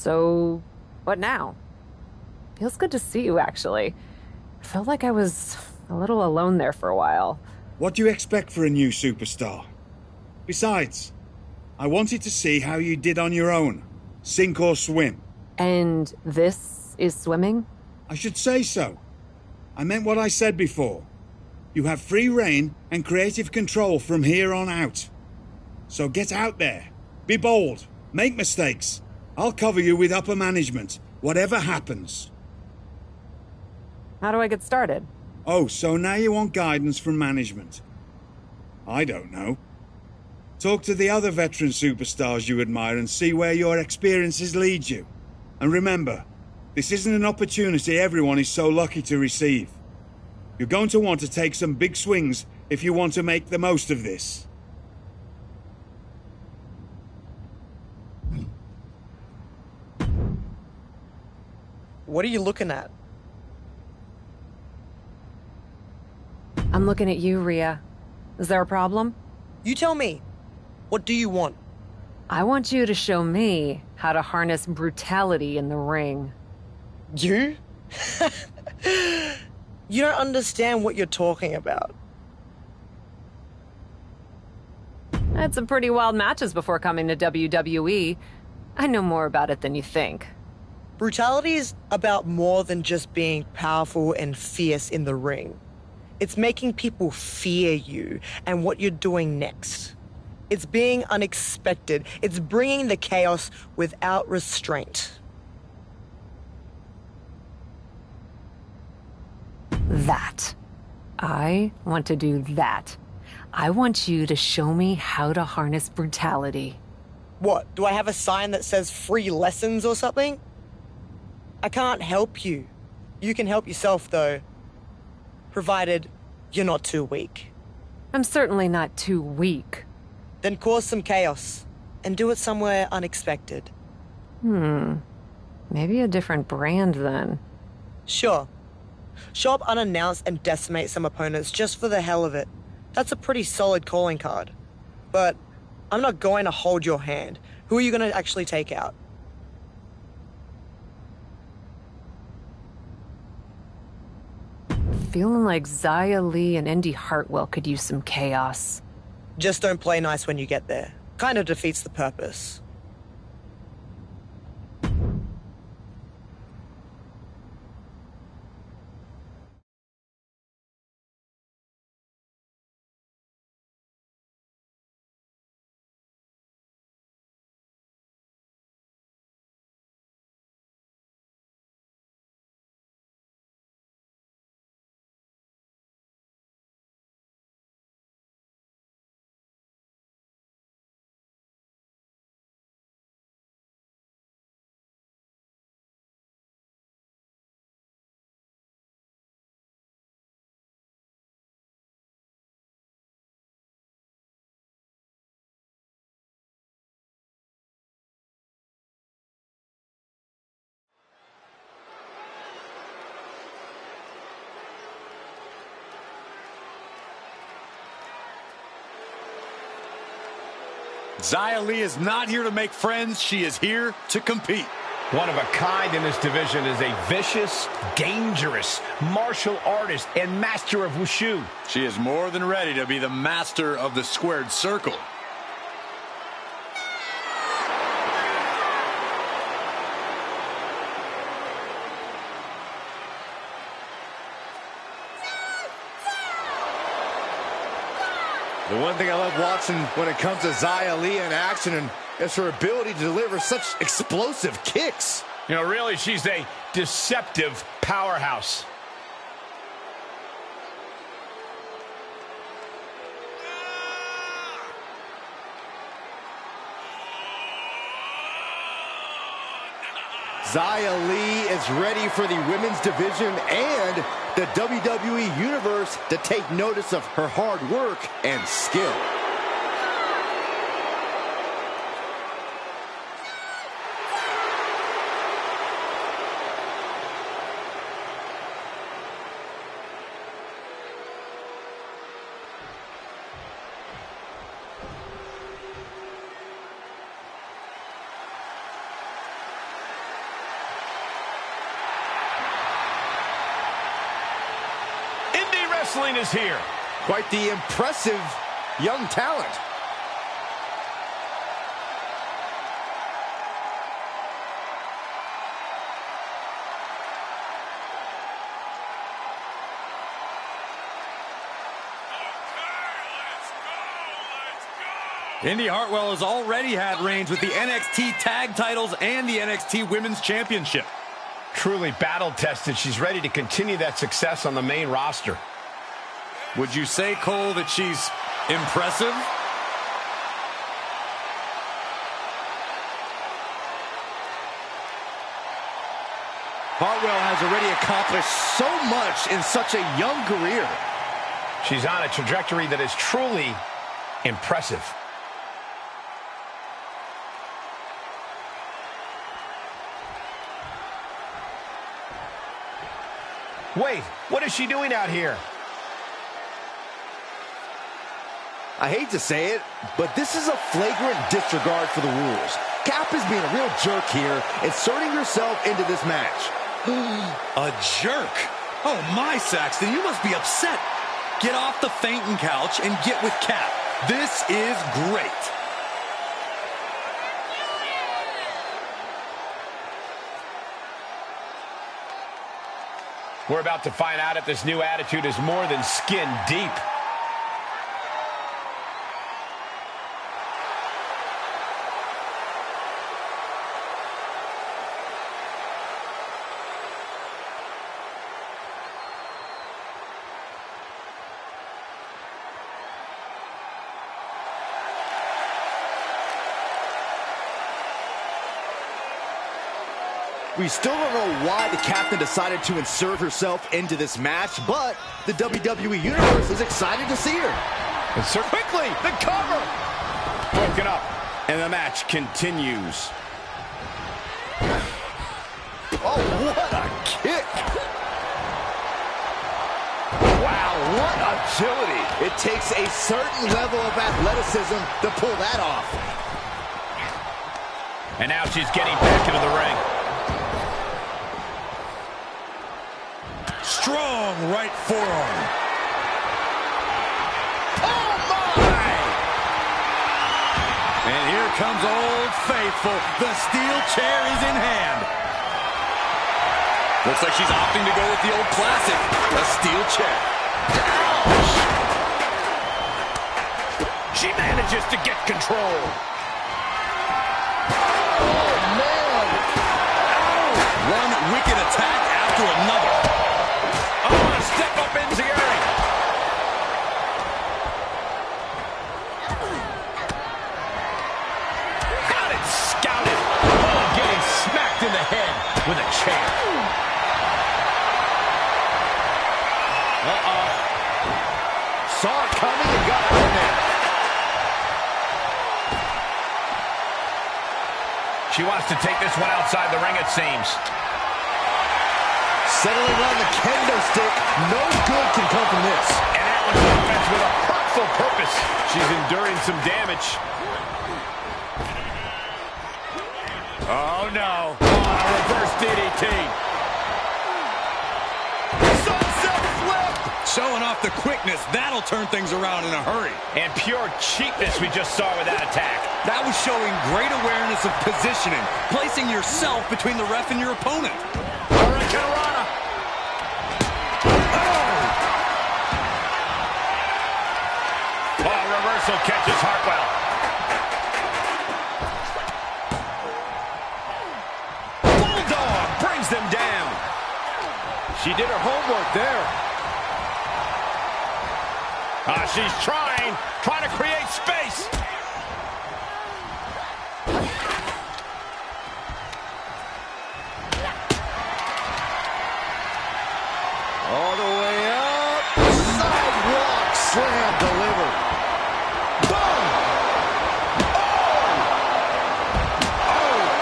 So, what now? Feels good to see you, actually. I felt like I was a little alone there for a while. What do you expect for a new superstar? Besides, I wanted to see how you did on your own, sink or swim. And this is swimming? I should say so. I meant what I said before. You have free reign and creative control from here on out. So get out there, be bold, make mistakes. I'll cover you with upper management, whatever happens. How do I get started? Oh, so now you want guidance from management? I don't know. Talk to the other veteran superstars you admire and see where your experiences lead you. And remember, this isn't an opportunity everyone is so lucky to receive. You're going to want to take some big swings if you want to make the most of this. What are you looking at? I'm looking at you, Rhea. Is there a problem? You tell me. What do you want? I want you to show me how to harness brutality in the ring. You? You don't understand what you're talking about. I had some pretty wild matches before coming to WWE. I know more about it than you think. Brutality is about more than just being powerful and fierce in the ring. It's making people fear you and what you're doing next. It's being unexpected. It's bringing the chaos without restraint. That. I want to do that. I want you to show me how to harness brutality. What, do I have a sign that says free lessons or something? I can't help you. You can help yourself, though. Provided you're not too weak. I'm certainly not too weak. Then cause some chaos, and do it somewhere unexpected. Maybe a different brand, then. Sure. Show up unannounced and decimate some opponents just for the hell of it. That's a pretty solid calling card. But I'm not going to hold your hand. Who are you going to actually take out? Feeling like Xia Li and Indy Hartwell could use some chaos. Just don't play nice when you get there. Kind of defeats the purpose. Xia Li is not here to make friends. She is here to compete. One of a kind in this division is a vicious, dangerous martial artist and master of wushu. She is more than ready to be the master of the squared circle. The one thing I love watching when it comes to Xia Li in action and is her ability to deliver such explosive kicks. You know, really, she's a deceptive powerhouse. Xia Li is ready for the women's division and the WWE Universe to take notice of her hard work and skill. wrestling is here. Quite the impressive young talent. Indy Hartwell has already had reigns with the NXT Tag Titles and the NXT Women's Championship. Truly battle-tested. She's ready to continue that success on the main roster. Would you say, Cole, that she's impressive? Hartwell has already accomplished so much in such a young career. She's on a trajectory that is truly impressive. Wait, what is she doing out here? I hate to say it, but this is a flagrant disregard for the rules. Cap is being a real jerk here, inserting herself into this match. A jerk? Oh my, Saxton, you must be upset. Get off the fainting couch and get with Cap. This is great. We're about to find out if this new attitude is more than skin deep. We still don't know why the captain decided to insert herself into this match, but the WWE Universe is excited to see her. Insert quickly, the cover! Broken up, and the match continues. Oh, what a kick! Wow, what agility! It takes a certain level of athleticism to pull that off. And now she's getting back into the ring. Strong right forearm. Oh, my! And here comes Old Faithful. The steel chair is in hand. Looks like she's opting to go with the old classic, a steel chair. Ouch! She manages to get control. Oh, man! One wicked attack after another. Oh, a step up into Gary. Got it scouted. Oh, getting smacked in the head with a chair. Uh-oh. Saw it coming and got out of there. She wants to take this one outside the ring, it seems. Settling on the kendo stick. No good can come from this. And that one's offense with a hurtful purpose. She's enduring some damage. Oh, no. Oh, a reverse DDT. Sunset flip! Showing off the quickness. That'll turn things around in a hurry. And pure cheapness we just saw with that attack. That was showing great awareness of positioning, placing yourself between the ref and your opponent. Hurricanrana. Oh, reversal catches Hartwell. Bulldog brings them down. She did her homework there. She's trying to create space. All the way up. Sidewalk slam delivered. Boom!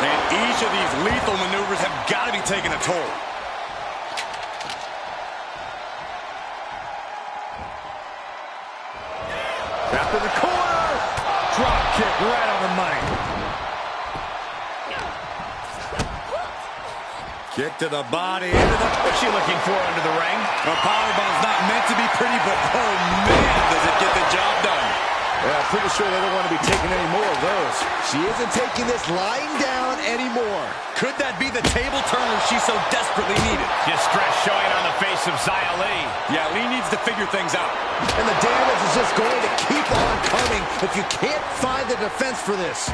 And each of these lethal maneuvers have got to be taking a toll. Trapped in the corner. Drop kick right on the money. Kick to the body. What's she looking for under the ring? A powerbomb is not meant to be pretty, but oh man, does it get the job done. Yeah, I'm pretty sure they don't want to be taking any more of those. She isn't taking this lying down anymore. Could that be the table turner she so desperately needed? Distress showing on the face of Xia Li. Yeah, Lee needs to figure things out. And the damage is just going to keep on coming if you can't find the defense for this.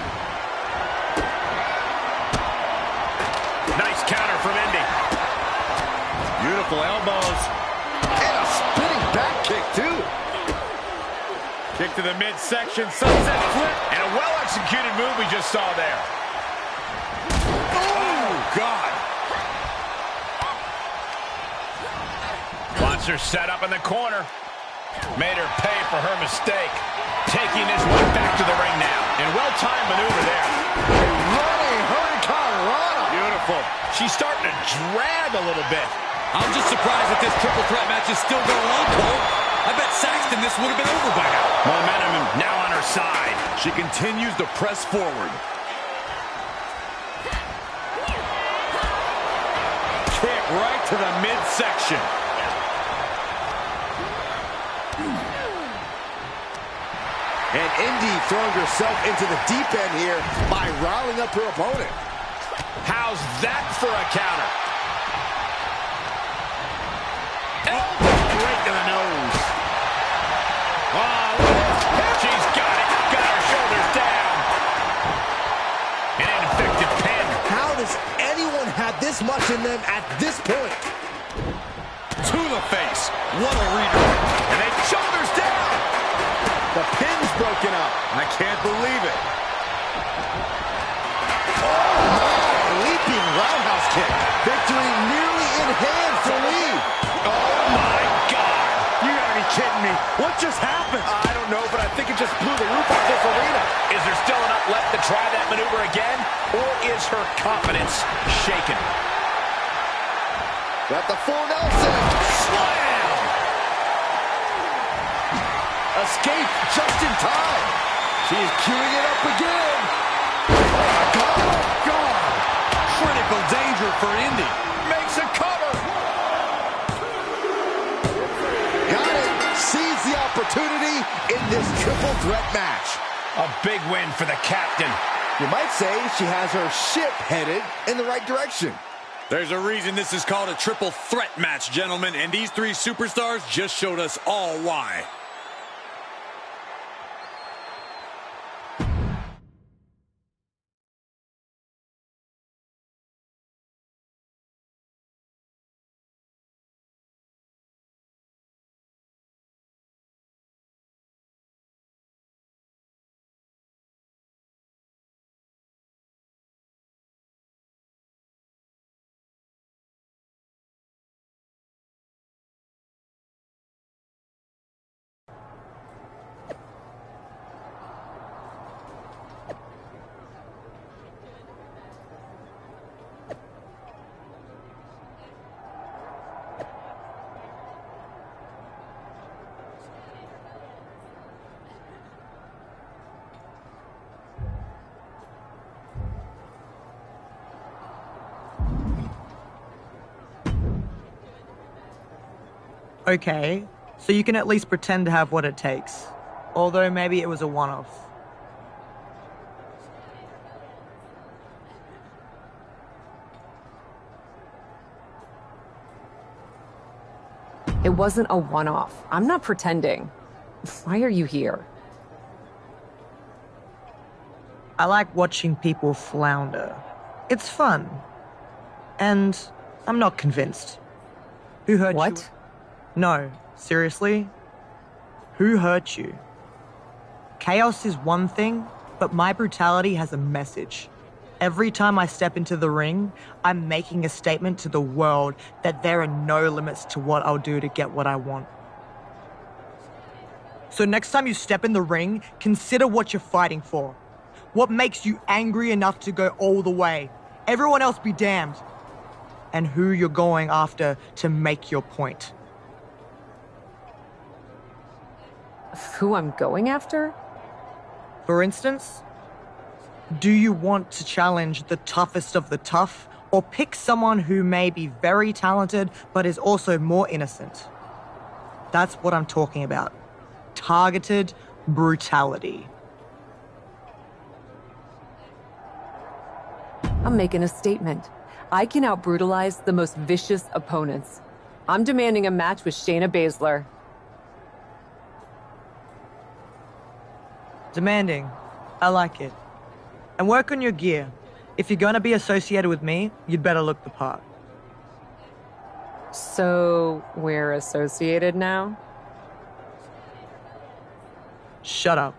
Nice counter from Indy. Beautiful elbows. And a spinning back kick, too. Kick to the midsection, sunset flip, and a well-executed move we just saw there. Oh, God. Wants her set up in the corner. Made her pay for her mistake. Taking this one back to the ring now. And well-timed maneuver there. Running hurricanrana. Beautiful. She's starting to drag a little bit. I'm just surprised that this triple threat match is still going on, Cole. I bet Saxton this would have been over by now. Momentum now on her side. She continues to press forward. Kick right to the midsection. And Indy throwing herself into the deep end here by riling up her opponent. How's that for a counter? Elbow right to the nose. Oh, she's got it. Got her shoulders down. An effective pin. How does anyone have this much in them at this point? To the face. What a redirect. And then shoulders down. The pin's broken up. I can't believe it. Oh, my. Leaping roundhouse kick. Victory nearly in hand for Lee. Oh, my God. You gotta be kidding me. What just happened? I don't know, but I think it just blew the roof off this arena. Is there still enough left to try that maneuver again? Or is her confidence shaken? Got the full Nelson. Slam! Escape just in time. She's queuing it up again. Oh, God. God. Critical danger for Indy. Makes a cover. Got it. Seize the opportunity in this triple threat match. A big win for the captain. You might say she has her ship headed in the right direction. There's a reason this is called a triple threat match, gentlemen, and these three superstars just showed us all why. Okay, so you can at least pretend to have what it takes. Although maybe it was a one-off. It wasn't a one-off. I'm not pretending. Why are you here? I like watching people flounder. It's fun. And I'm not convinced. Who hurt you? What? No, seriously? Who hurt you? Chaos is one thing, but my brutality has a message. Every time I step into the ring, I'm making a statement to the world that there are no limits to what I'll do to get what I want. So next time you step in the ring, consider what you're fighting for. What makes you angry enough to go all the way? Everyone else be damned. And who you're going after to make your point. Who I'm going after? For instance, do you want to challenge the toughest of the tough Or pick someone who may be very talented but is also more innocent. That's what I'm talking about. Targeted brutality. I'm making a statement. I can out-brutalize the most vicious opponents. I'm demanding a match with Shayna Baszler. Demanding. I like it. And work on your gear. If you're gonna be associated with me, you'd better look the part. So, we're associated now? Shut up.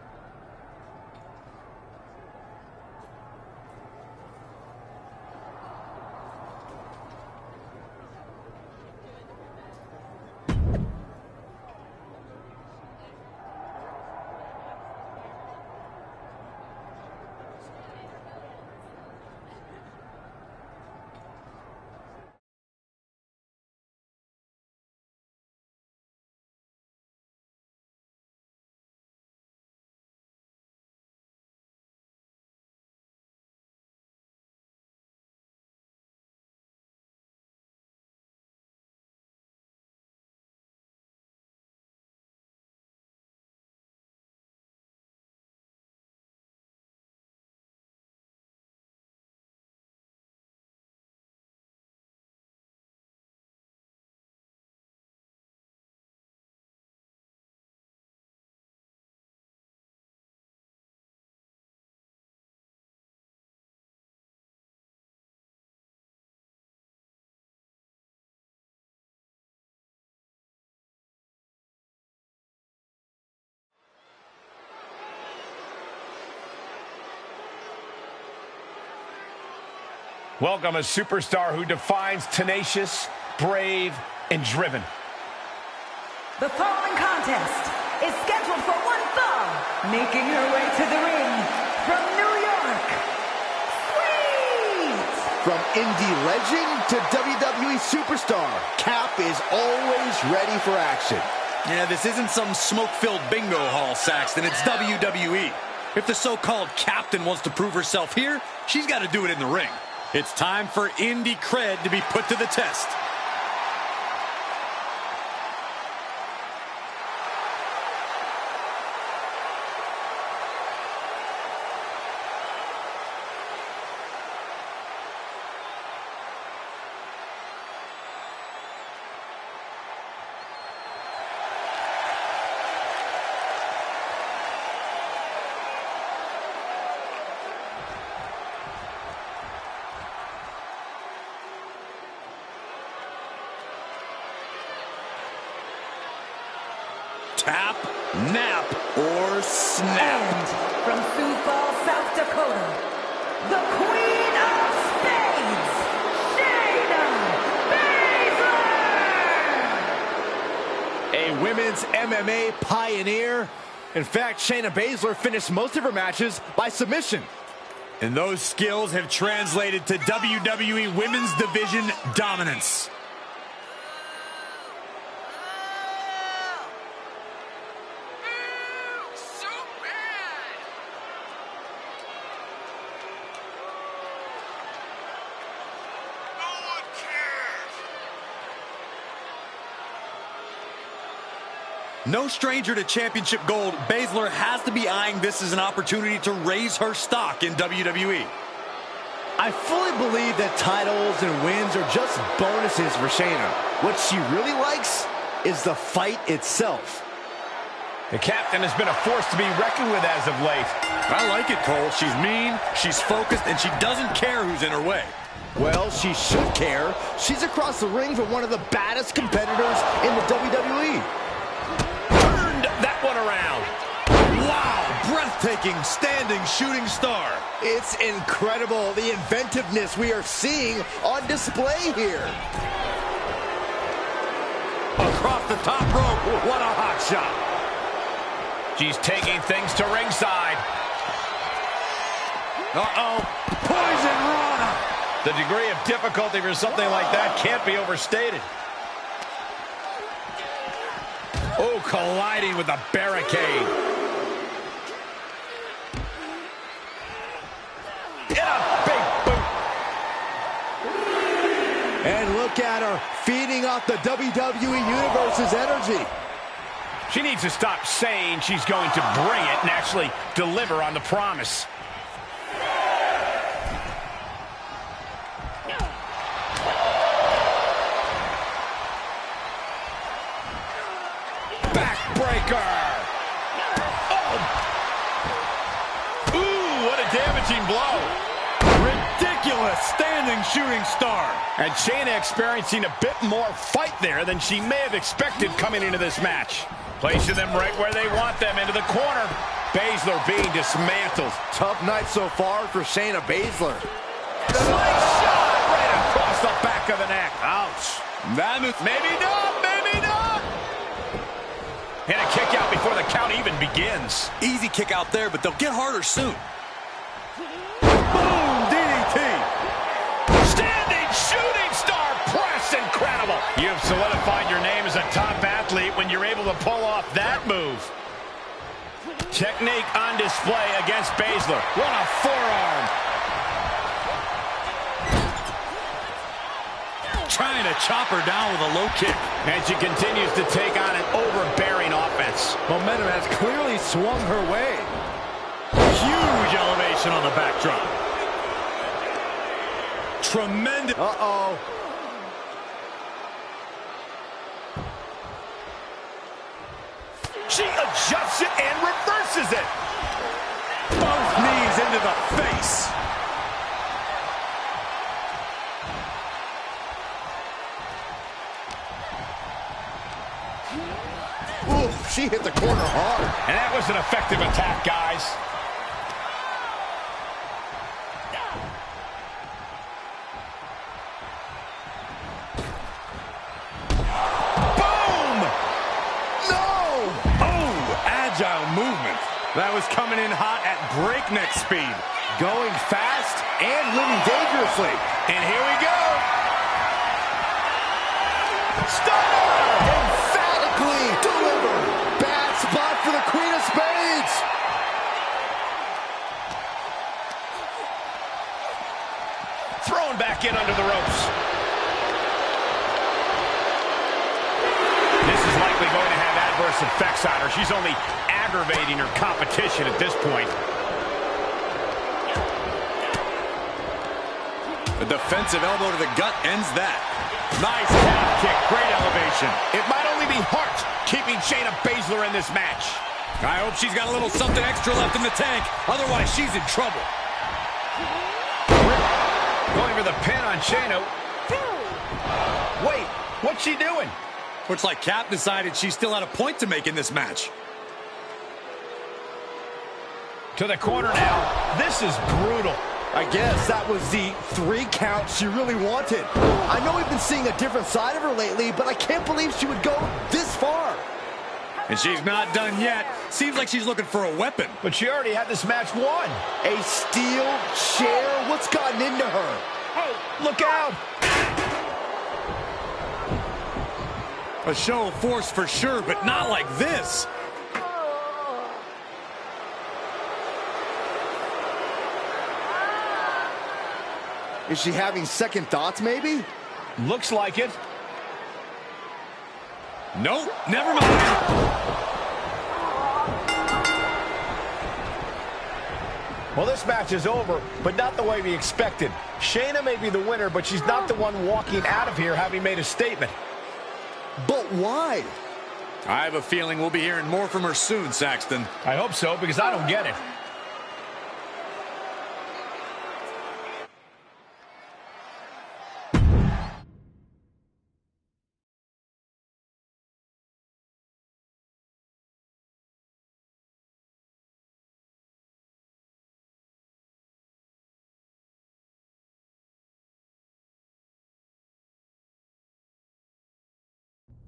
Welcome a superstar who defines tenacious, brave, and driven. The following contest is scheduled for one fall, making her way to the ring from New York, Sweet! From indie legend to WWE superstar, Cap is always ready for action. Yeah, this isn't some smoke-filled bingo hall, Saxton. It's WWE. If the so-called captain wants to prove herself here, she's got to do it in the ring. It's time for indie cred to be put to the test. Tap, nap, or snap. And from Sioux Falls, South Dakota, the Queen of Spades, Shayna Baszler! A women's MMA pioneer. In fact, Shayna Baszler finished most of her matches by submission. And those skills have translated to WWE Women's Division dominance. No stranger to championship gold, Baszler has to be eyeing this as an opportunity to raise her stock in WWE. I fully believe that titles and wins are just bonuses for Shayna. What she really likes is the fight itself. The captain has been a force to be reckoned with as of late. I like it, Cole. She's mean, she's focused, and she doesn't care who's in her way. Well, she should care. She's across the ring from one of the baddest competitors in the WWE. That one around. Wow, breathtaking standing shooting star. It's incredible, the inventiveness we are seeing on display here. Across the top rope, what a hot shot. She's taking things to ringside. Uh-oh, poison Rana. The degree of difficulty for something like that can't be overstated. Oh, colliding with a barricade. And a big boot. out the WWE Universe's energy. She needs to stop saying she's going to bring it and actually deliver on the promise. Backbreaker! Oh! Ooh, what a damaging blow. Ridiculous standing shooting star. And Shayna experiencing a bit more fight there than she may have expected coming into this match. Placing them right where they want them, into the corner. Baszler being dismantled. Tough night so far for Shayna Baszler. Slice shot right across the back of the neck. Ouch. Maybe not, maybe not. And a kick out before the count even begins. Easy kick out there, but they'll get harder soon. Boom, DDT. Standing shooting star press, incredible. You've solidified your name as a top athlete when you're able to pull off that move. Technique on display against Baszler. What a forearm. Trying to chop her down with a low kick. And she continues to take on an overbearing offense. Momentum has clearly swung her way. Huge elevation on the backdrop. Tremendous. Uh-oh. She adjusts it and reverses it. Both knees into the face. Ooh, she hit the corner hard. And that was an effective attack, guys. Boom! No! Oh, agile movement. That was coming in hot at breakneck speed. Going fast and living dangerously. And here we go. Stunner! Emphatically delivered. Bad spot for the Queen of Spades. Thrown back in under the ropes. This is likely going to have adverse effects on her. She's only aggravating her competition at this point. A defensive elbow to the gut ends that. Nice calf kick, great elevation. It might only be heart keeping Shayna Baszler in this match. I hope she's got a little something extra left in the tank. Otherwise, she's in trouble. Going for the pin on Shayna. Wait, what's she doing? Looks like Cap decided she still had a point to make in this match. To the corner now. This is brutal. I guess that was the 3 count she really wanted. I know we've been seeing a different side of her lately, but I can't believe she would go this far. And she's not done yet. Seems like she's looking for a weapon. But she already had this match won. A steel chair? What's gotten into her? Hey, look out. A show of force for sure, but not like this. Is she having second thoughts, maybe? Looks like it. Nope, never mind. Well, this match is over, but not the way we expected. Shayna may be the winner, but she's not the one walking out of here having made a statement. But why? I have a feeling we'll be hearing more from her soon, Saxton. I hope so, because I don't get it.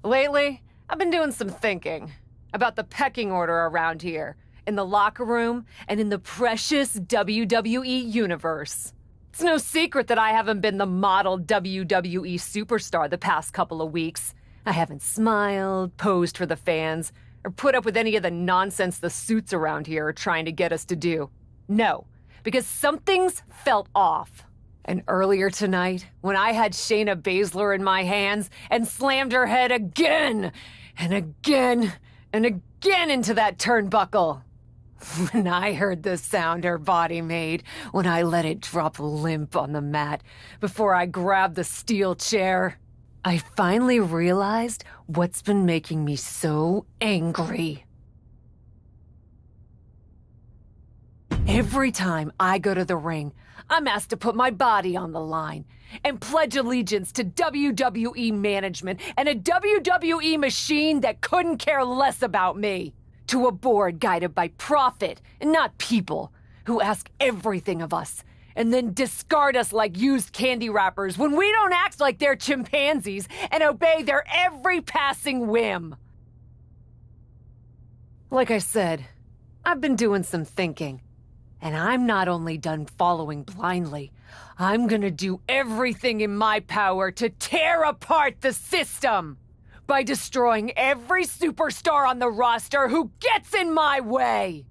Lately, I've been doing some thinking about the pecking order around here, in the locker room, and in the precious WWE universe. It's no secret that I haven't been the model WWE superstar the past couple of weeks. I haven't smiled, posed for the fans, or put up with any of the nonsense the suits around here are trying to get us to do. No, because something's felt off. And earlier tonight, when I had Shayna Baszler in my hands and slammed her head again and again and again into that turnbuckle. When I heard the sound her body made when I let it drop limp on the mat before I grabbed the steel chair, I finally realized what's been making me so angry. Every time I go to the ring, I'm asked to put my body on the line and pledge allegiance to WWE management and a WWE machine that couldn't care less about me. To a board guided by profit and not people, who ask everything of us and then discard us like used candy wrappers when we don't act like they're chimpanzees and obey their every passing whim. Like I said, I've been doing some thinking. And I'm not only done following blindly, I'm gonna do everything in my power to tear apart the system by destroying every superstar on the roster who gets in my way.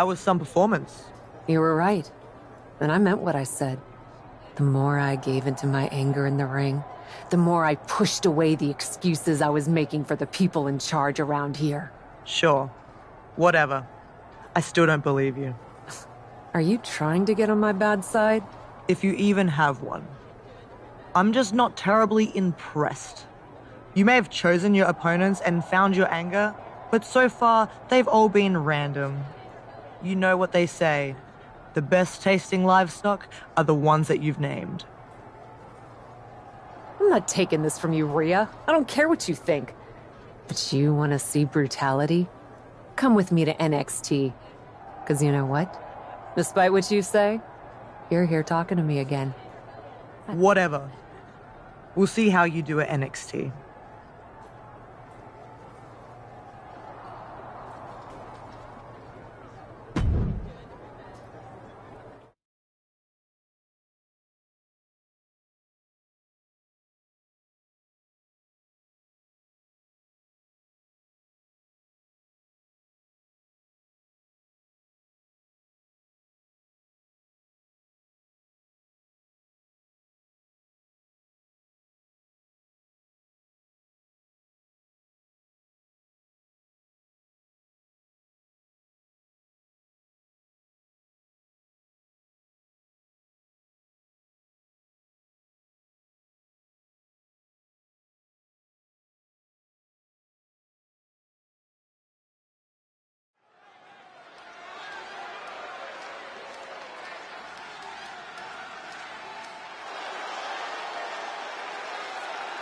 That was some performance. You were right. And I meant what I said. The more I gave into my anger in the ring, the more I pushed away the excuses I was making for the people in charge around here. Sure. Whatever. I still don't believe you. Are you trying to get on my bad side? If you even have one. I'm just not terribly impressed. You may have chosen your opponents and found your anger, but so far, they've all been random. You know what they say. The best tasting livestock are the ones that you've named. I'm not taking this from you, Rhea. I don't care what you think. But you want to see brutality? Come with me to NXT. Because you know what? Despite what you say, you're here talking to me again. Whatever. We'll see how you do at NXT.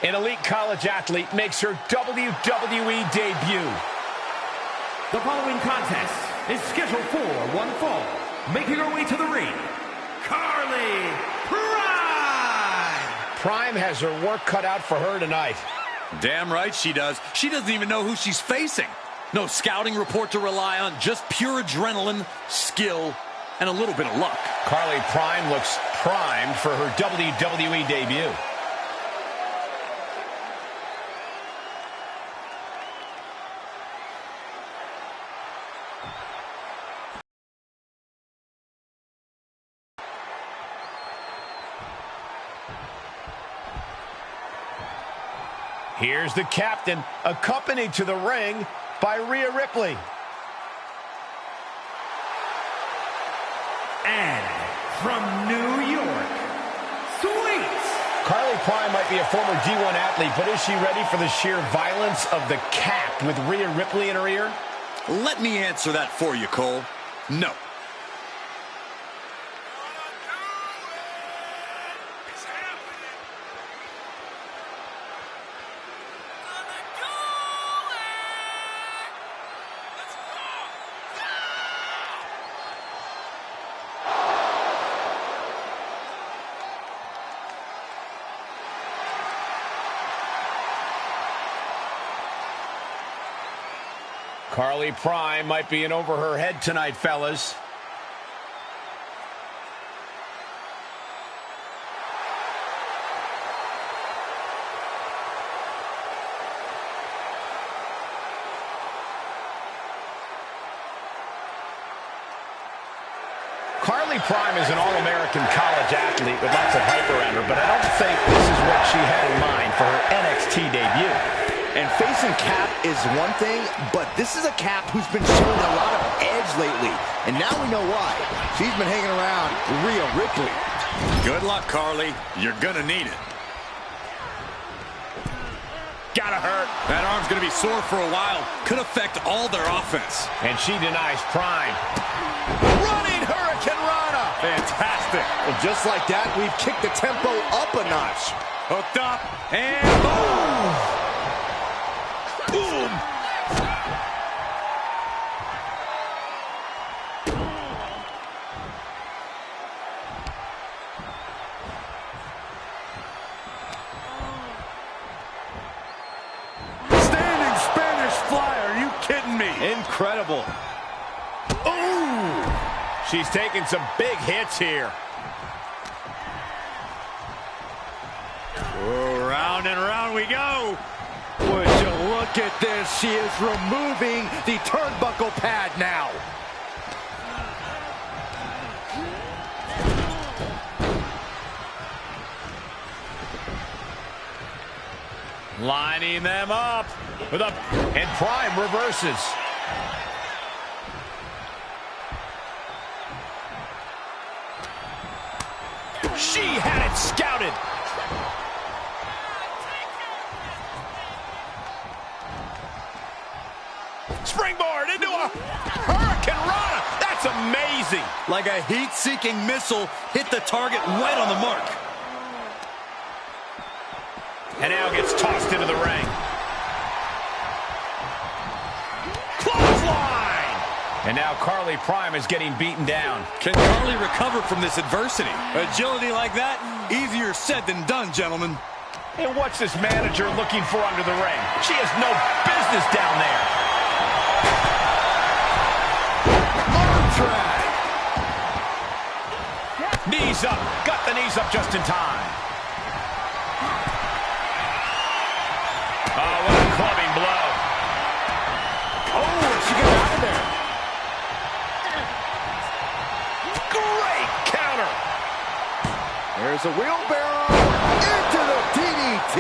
An elite college athlete makes her WWE debut. The following contest is scheduled for one fall. Making her way to the ring, Carly Prime! Prime has her work cut out for her tonight. Damn right she does. She doesn't even know who she's facing. No scouting report to rely on, just pure adrenaline, skill, and a little bit of luck. Carly Prime looks primed for her WWE debut. Here's the captain, accompanied to the ring by Rhea Ripley. And from New York, Sweet! Carly Prime might be a former D1 athlete, but is she ready for the sheer violence of the Cap with Rhea Ripley in her ear? Let me answer that for you, Cole. No. Carly Prime might be in over her head tonight, fellas. Carly Prime is an All-American college athlete with lots of hype around her, but I don't think this is what she had in mind for her NXT debut. And facing Cap is one thing, but this is a Cap who's been showing a lot of edge lately. And now we know why. She's been hanging around Rhea Ripley. Good luck, Carly. You're gonna need it. Gotta hurt. That arm's gonna be sore for a while. Could affect all their offense. And she denies Prime. Running Hurricane Rana. Fantastic. And just like that, we've kicked the tempo up a notch. Hooked up, and boom! Boom! Standing Spanish fly, are you kidding me? Incredible. Ooh! She's taking some big hits here. Oh, round and round we go. Would you look at this? She is removing the turnbuckle pad now. Lining them up with a... And Prime reverses. She had it scouted. Springboard into a Hurricane Rana. That's amazing. Like a heat-seeking missile, hit the target right on the mark. And now gets tossed into the ring. Clothesline! And now Carly Prime is getting beaten down. Can Carly recover from this adversity? Agility like that, easier said than done, gentlemen. And what's this manager looking for under the ring? She has no business down there. Arm drag. Knees up. Got the knees up just in time. Oh, what a clubbing blow. Oh, she got out of there. Great counter. There's a wheelbarrow into the DDT.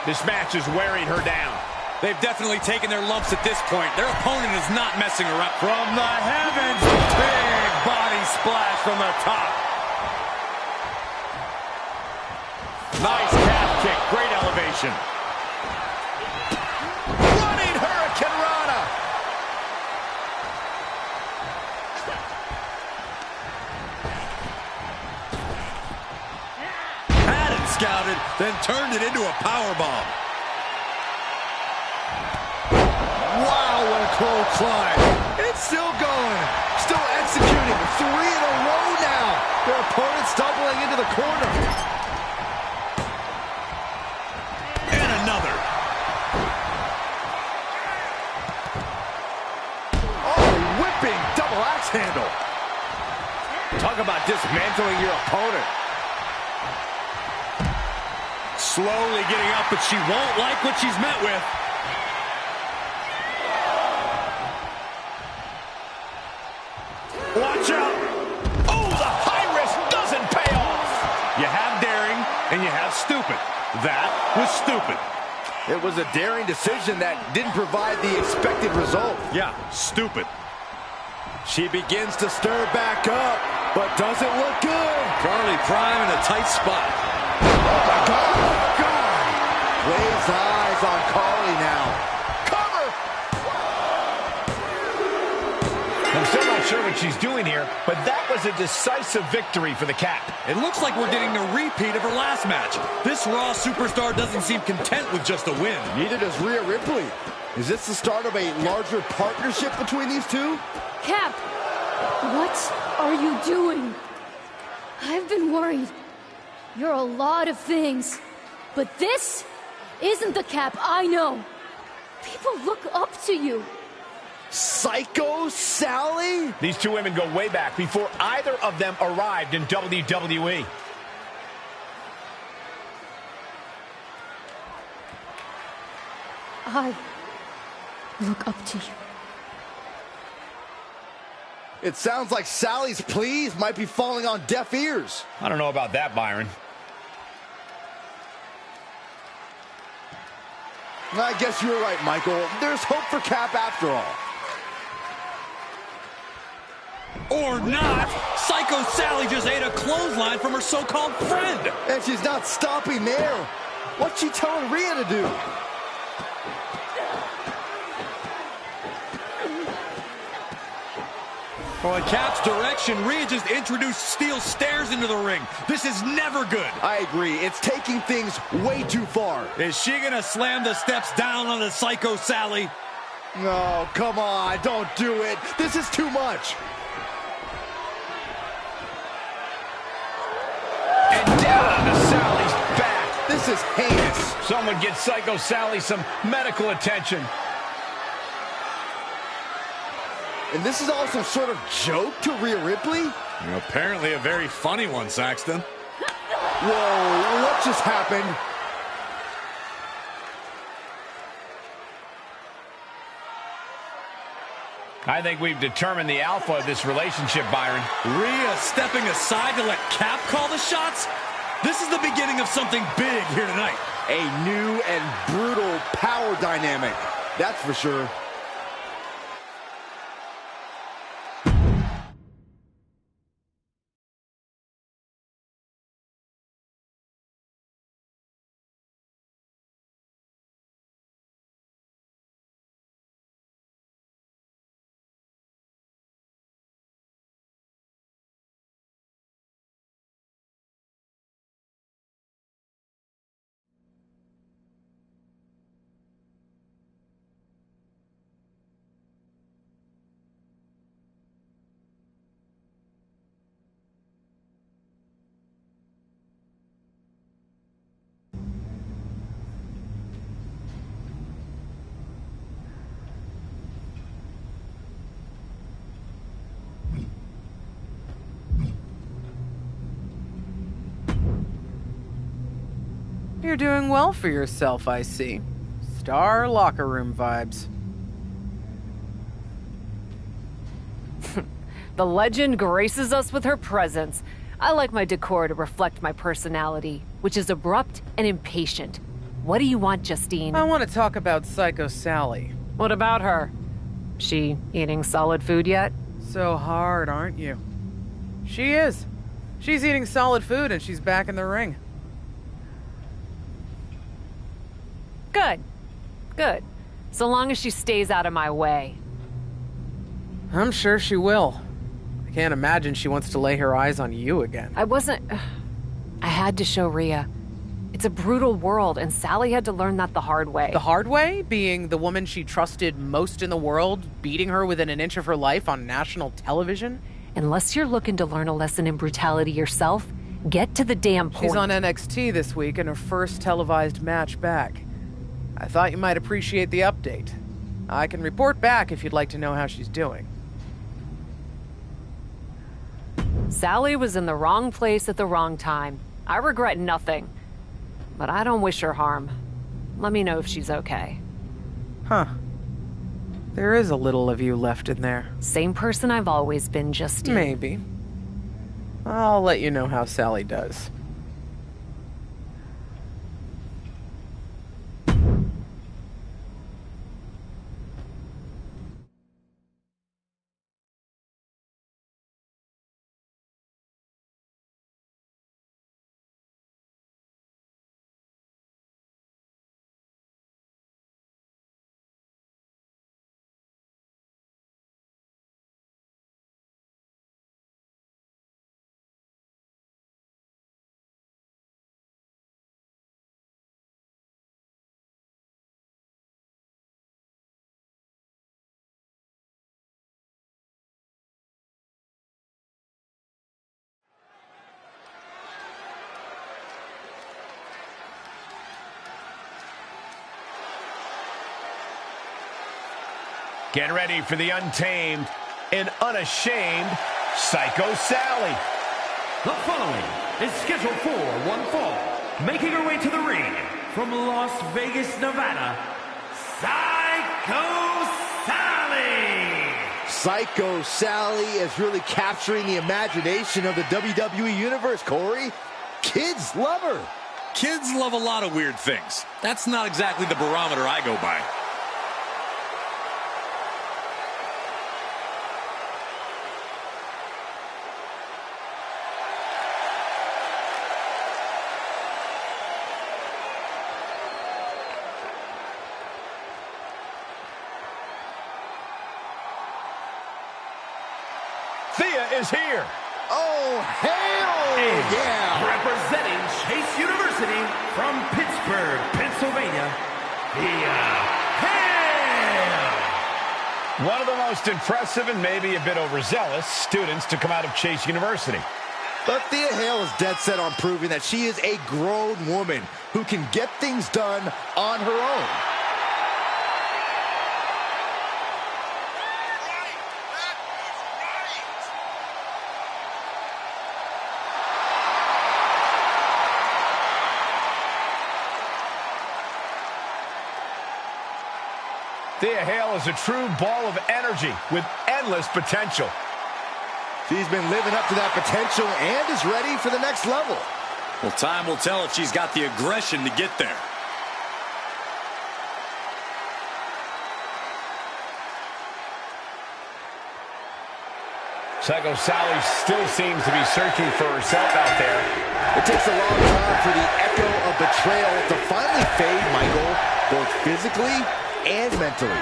This match is wearing her down. They've definitely taken their lumps at this point. Their opponent is not messing around. From the heavens, big body splash from the top. Nice calf kick. Great elevation. Running Hurricane Rana. Had it scouted, then turned it into a powerbomb. Wow, what a clothesline. It's still going. Still executing. 3 in a row now. Their opponent's doubling into the corner. And another. Oh, whipping double axe handle. Talk about dismantling your opponent. Slowly getting up, but she won't like what she's met with. Watch out. Oh, the high risk doesn't pay off. You have daring, and you have stupid. That was stupid. It was a daring decision that didn't provide the expected result. Yeah, stupid. She begins to stir back up, but doesn't look good. Carly Prime in a tight spot. Oh, my God. Oh, God. Lays eyes on Carly now. Cover. I'm still not sure what she's doing here, but that was a decisive victory for the Cap. It looks like we're getting a repeat of her last match. This Raw superstar doesn't seem content with just a win. Neither does Rhea Ripley. Is this the start of a larger partnership between these two? Cap, what are you doing? I've been worried. You're a lot of things, but this isn't the Cap I know. People look up to you. Psycho Sally? These two women go way back before either of them arrived in WWE. I look up to you. It sounds like Sally's pleas might be falling on deaf ears. I don't know about that, Byron. I guess you were right, Michael. There's hope for Cap after all. Or not. Psycho Sally just ate a clothesline from her so-called friend. And she's not stopping there. What's she telling Rhea to do? Well, in Cap's direction, Rhea just introduced steel stairs into the ring. This is never good. I agree. It's taking things way too far. Is she going to slam the steps down on the Psycho Sally? No, come on. Don't do it. This is too much. And down to Sally's back. This is heinous. Someone get Psycho Sally some medical attention. And this is all some sort of joke to Rhea Ripley? Apparently a very funny one, Saxton. Whoa, what just happened? I think we've determined the alpha of this relationship, Byron. Rhea stepping aside to let Cap call the shots? This is the beginning of something big here tonight. A new and brutal power dynamic, that's for sure. You're doing well for yourself, I see. Star locker room vibes. The legend graces us with her presence. I like my decor to reflect my personality, which is abrupt and impatient. What do you want, Justine? I want to talk about Psycho Sally. What about her? She eating solid food yet? So hard, aren't you? She is. She's eating solid food and she's back in the ring. Good. Good. So long as she stays out of my way. I'm sure she will. I can't imagine she wants to lay her eyes on you again. I had to show Rhea. It's a brutal world, and Sally had to learn that the hard way. The hard way? Being the woman she trusted most in the world, beating her within an inch of her life on national television? Unless you're looking to learn a lesson in brutality yourself, get to the damn point. She's on NXT this week in her first televised match back. I thought you might appreciate the update. I can report back if you'd like to know how she's doing. Sally was in the wrong place at the wrong time. I regret nothing. But I don't wish her harm. Let me know if she's okay. Huh. There is a little of you left in there. Same person I've always been, Justine. Maybe. I'll let you know how Sally does. Get ready for the untamed and unashamed Psycho Sally. The following is scheduled for one fall. Making her way to the ring from Las Vegas, Nevada, Psycho Sally. Psycho Sally is really capturing the imagination of the WWE Universe, Corey. Kids love her. Kids love a lot of weird things. That's not exactly the barometer I go by. Thea is here. Oh, hell yeah! Representing Chase University from Pittsburgh, Pennsylvania, Thea Hail! One of the most impressive and maybe a bit overzealous students to come out of Chase University. But Thea Hail is dead set on proving that she is a grown woman who can get things done on her own. Thea Hail is a true ball of energy with endless potential. She's been living up to that potential and is ready for the next level. Well, time will tell if she's got the aggression to get there. Psycho Sally still seems to be searching for herself out there. It takes a long time for the echo of betrayal to finally fade, Michael, both physically and mentally.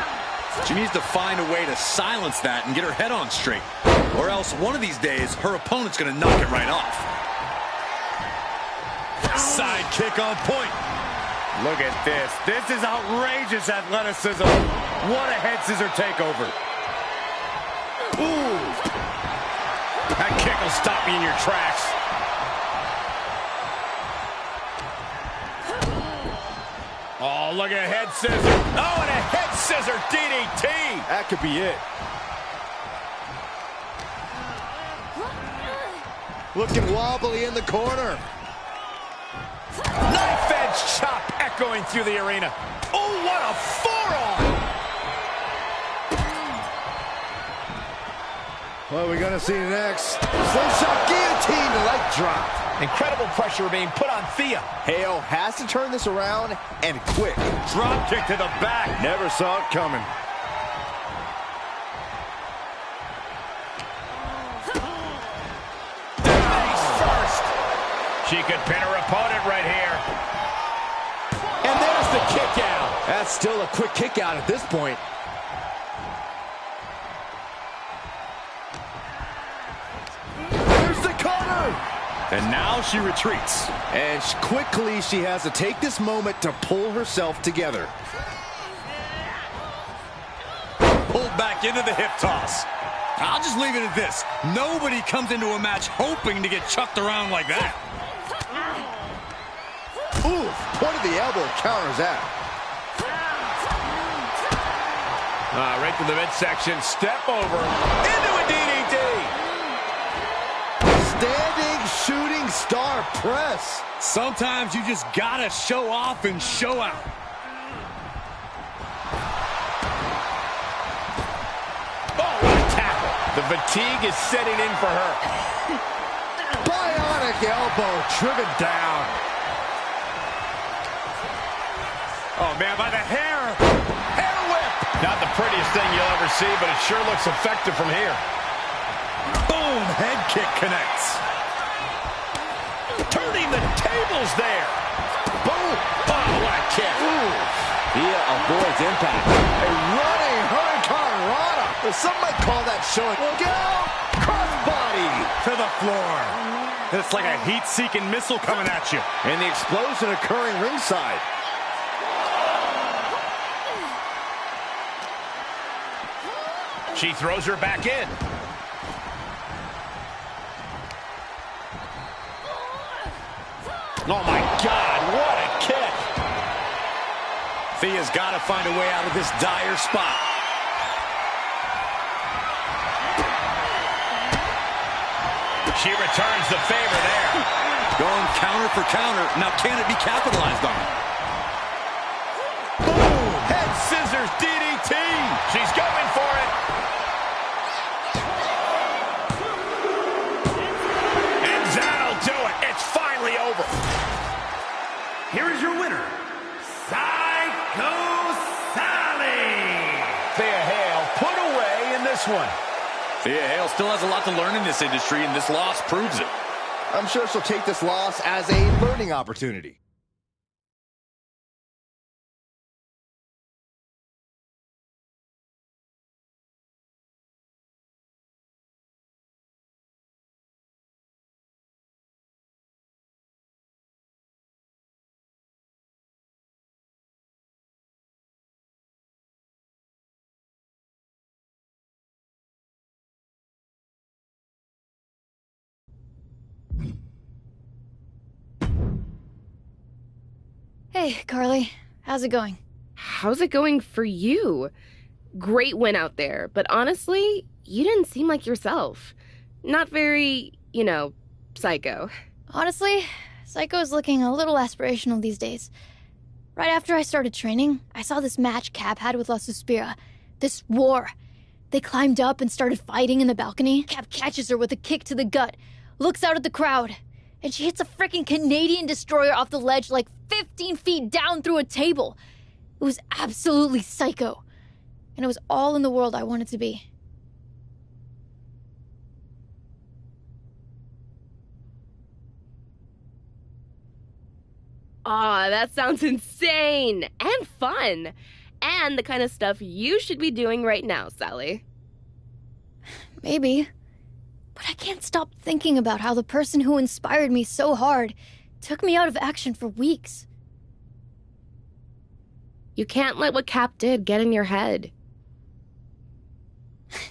She needs to find a way to silence that and get her head on straight. Or else one of these days, her opponent's going to knock it right off. Side kick on point. Look at this. This is outrageous athleticism. What a head scissor takeover. Ooh. That kick will stop you in your tracks. Oh, look at a head scissor. Oh, and a head scissor DDT. That could be it. Looking wobbly in the corner. Knife edge chop echoing through the arena. Oh, what a forearm. What are we going to see next? Slingshot guillotine to leg drop. Incredible pressure being put on Thea. Hail has to turn this around, and quick. Drop kick to the back. Never saw it coming. Face first. She could pin her opponent right here. And there's the kick out. That's still a quick kick out at this point. There's the cutter. And now she retreats. And quickly she has to take this moment to pull herself together. Pulled back into the hip toss. I'll just leave it at this. Nobody comes into a match hoping to get chucked around like that. Ooh, point of the elbow counters that. Right to the midsection. Step over. Into a DDT. Standing shooting star press. Sometimes you just gotta show off and show out. Oh, what a tackle. The fatigue is setting in for her. Bionic elbow driven down. Oh, man, by the hair. Hair whip. Not the prettiest thing you'll ever see, but it sure looks effective from here. Boom, head kick connects. Turning the tables there. Boom. Oh, what a kick. Ooh. Thea avoids impact. A running hurricane rana. Some might call that showing. Look out. Crossbody. To the floor. It's like a heat-seeking missile coming at you. And the explosion occurring ringside. She throws her back in. Oh, my God, what a kick. Thea's got to find a way out of this dire spot. She returns the favor there. Going counter for counter. Now can it be capitalized on? Boom! Head scissors DDT. She's going for it. And that'll do it. It's finally over. Here is your winner, Psycho Sally. Thea Hale put away in this one. Thea Hale still has a lot to learn in this industry, and this loss proves it. I'm sure she'll take this loss as a learning opportunity. Hey, Carly. How's it going? How's it going for you? Great win out there, but honestly, you didn't seem like yourself. Not very, psycho. Honestly, Psycho's looking a little aspirational these days. Right after I started training, I saw this match Cap had with La Suspira. This war. They climbed up and started fighting in the balcony. Cap catches her with a kick to the gut, looks out at the crowd, and she hits a freaking Canadian destroyer off the ledge like 15 feet down through a table. It was absolutely psycho. And it was all in the world I wanted to be. Aw, that sounds insane and fun. And the kind of stuff you should be doing right now, Sally. Maybe. But I can't stop thinking about how the person who inspired me so hard took me out of action for weeks. You can't let what Cap did get in your head.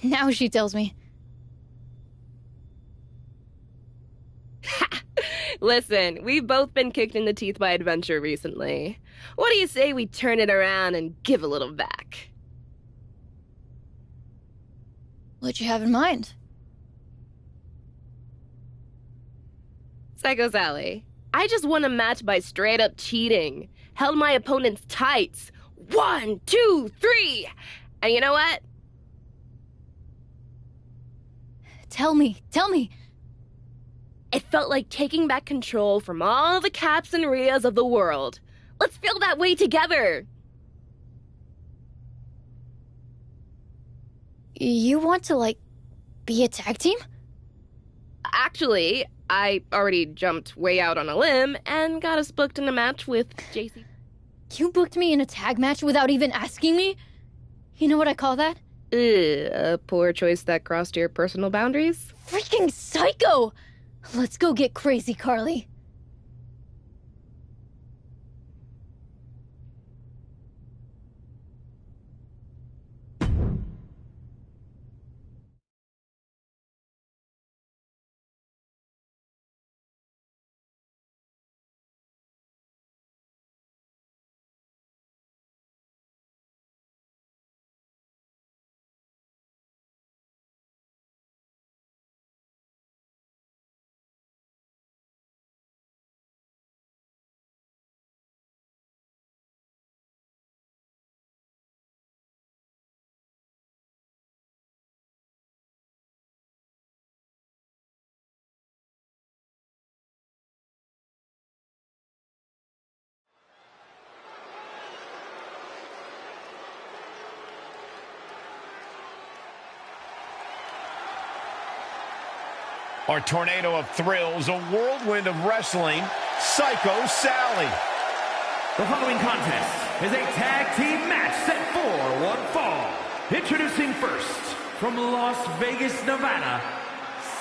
Now she tells me. Listen, we've both been kicked in the teeth by adventure recently. What do you say we turn it around and give a little back? What'd you have in mind? Psycho Sally, I just won a match by straight up cheating. Held my opponent's tights. 1, 2, 3. And you know what? Tell me. It felt like taking back control from all the Caps and Rheas of the world. Let's feel that way together. You want to, be a tag team? Actually, I already jumped way out on a limb and got us booked in a match with JC. You booked me in a tag match without even asking me? You know what I call that? A poor choice that crossed your personal boundaries? Freaking psycho! Let's go get crazy, Carly. Our tornado of thrills, a whirlwind of wrestling, Psycho Sally. The following contest is a tag team match set for one fall. Introducing first, from Las Vegas, Nevada,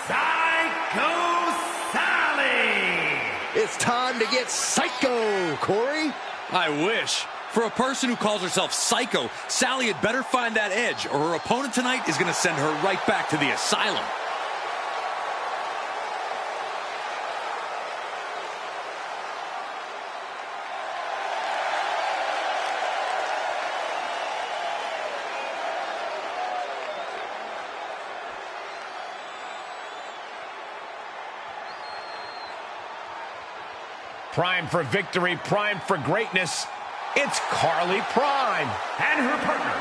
Psycho Sally. It's time to get psycho, Corey. I wish. For a person who calls herself Psycho, Sally had better find that edge, or her opponent tonight is going to send her right back to the asylum. Primed for victory, primed for greatness. It's Carly Prime. And her partner,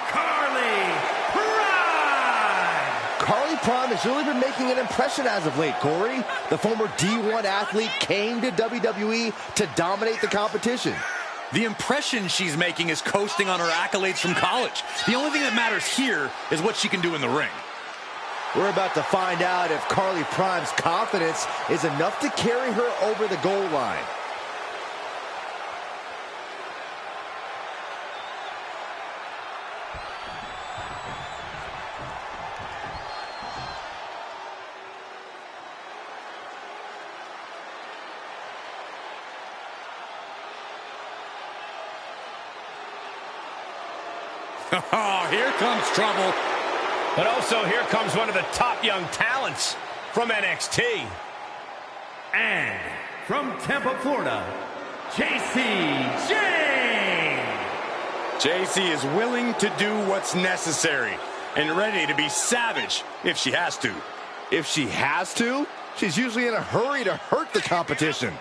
Carly Prime. Carly Prime has really been making an impression as of late, Corey. The former D1 athlete came to WWE to dominate the competition. The impression she's making is coasting on her accolades from college. The only thing that matters here is what she can do in the ring. We're about to find out if Carly Prime's confidence is enough to carry her over the goal line. Oh, here comes trouble. But also, here comes one of the top young talents from NXT. And from Tampa, Florida, JC Jane. JC is willing to do what's necessary and ready to be savage if she has to. If she has to, she's usually in a hurry to hurt the competition.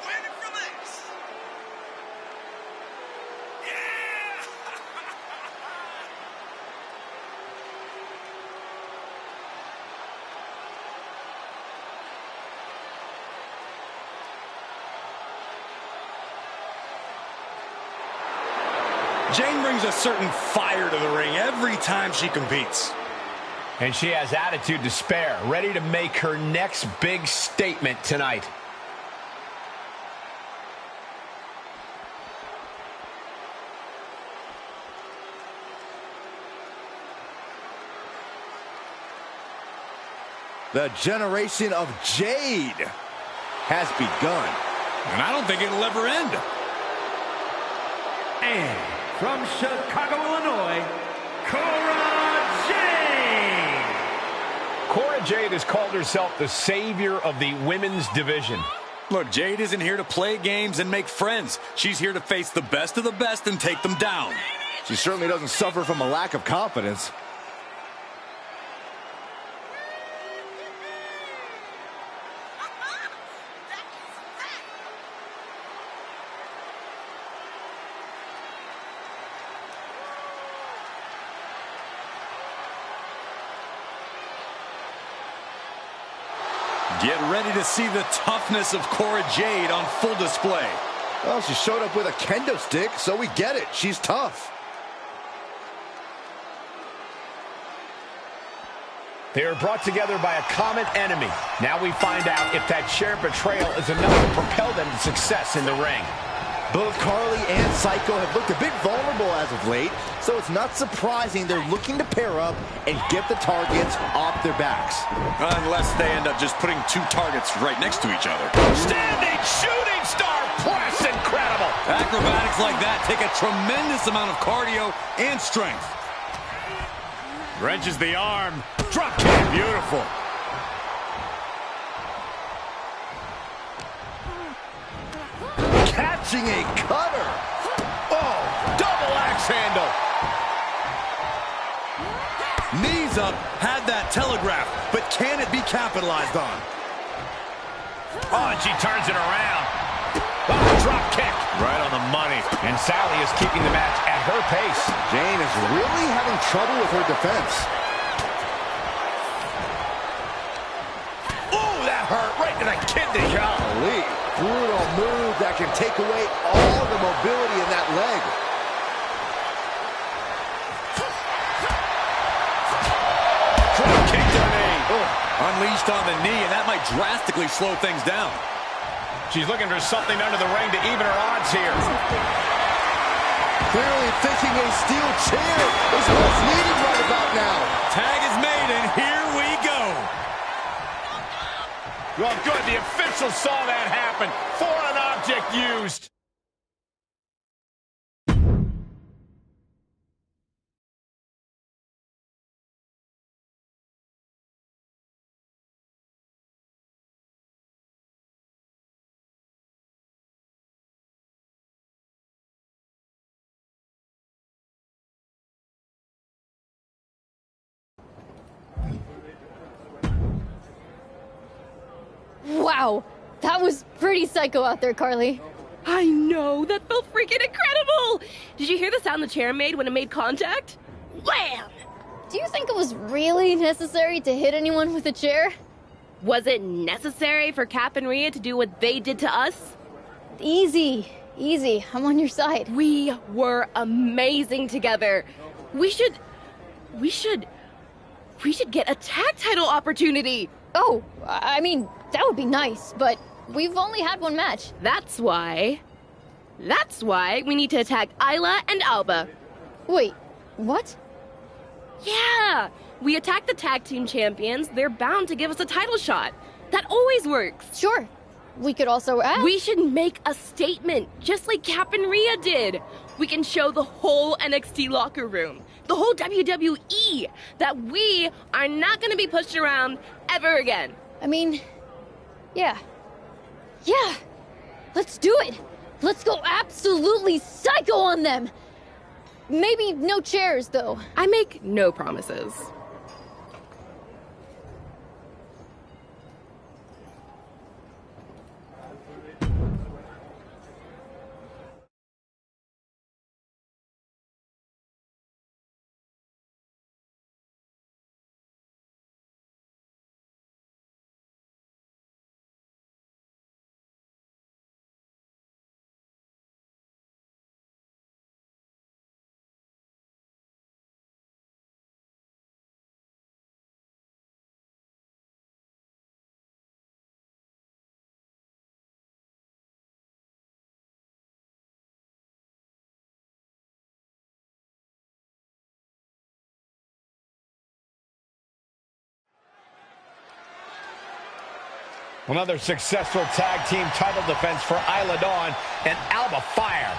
Jane brings a certain fire to the ring every time she competes. And she has attitude to spare, ready to make her next big statement tonight. The generation of Jade has begun. And I don't think it'll ever end. And from Chicago, Illinois, Cora Jade. Cora Jade has called herself the savior of the women's division. Look, Jade isn't here to play games and make friends. She's here to face the best of the best and take them down. She certainly doesn't suffer from a lack of confidence. Get ready to see the toughness of Cora Jade on full display. Well, she showed up with a kendo stick, so we get it. She's tough. They are brought together by a common enemy. Now we find out if that shared betrayal is enough to propel them to success in the ring. Both Carly and Psycho have looked a bit vulnerable as of late, so it's not surprising they're looking to pair up and get the targets off their backs. Unless they end up just putting two targets right next to each other. Standing shooting star press, incredible. Acrobatics like that take a tremendous amount of cardio and strength. Wrenches the arm. Drop kick. Beautiful. Catching a cutter. Oh, double axe handle. Knees up, had that telegraph, but can it be capitalized on? Oh, and she turns it around. Oh, drop kick. Right on the money. And Sally is keeping the match at her pace. Jane is really having trouble with her defense. Oh, that hurt right to the kidney. Golly. Brutal move that can take away all the mobility in that leg. Drop kick to the knee. Oh, unleashed on the knee, and that might drastically slow things down. She's looking for something under the ring to even her odds here. Clearly thinking a steel chair is what's needed right about now. Tag is made, and here we go. Well, good. The officials saw that happen. Foreign object used. Wow, that was pretty psycho out there, Carly. I know, that felt freaking incredible! Did you hear the sound the chair made when it made contact? Wham! Do you think it was really necessary to hit anyone with a chair? Was it necessary for Cap and Rhea to do what they did to us? Easy, easy. I'm on your side. We were amazing together. We should get a tag title opportunity. Oh, I mean, that would be nice, but we've only had one match. That's why we need to attack Isla and Alba. Wait, what? Yeah! We attack the tag team champions, they're bound to give us a title shot. That always works. Sure. We could also add... We should make a statement, just like Cap and Rhea did. We can show the whole NXT locker room, the whole WWE, that we are not going to be pushed around ever again. I mean, yeah. Yeah! Let's do it! Let's go absolutely psycho on them! Maybe no chairs, though. I make no promises. Another successful tag team title defense for Isla Dawn and Alba Fire.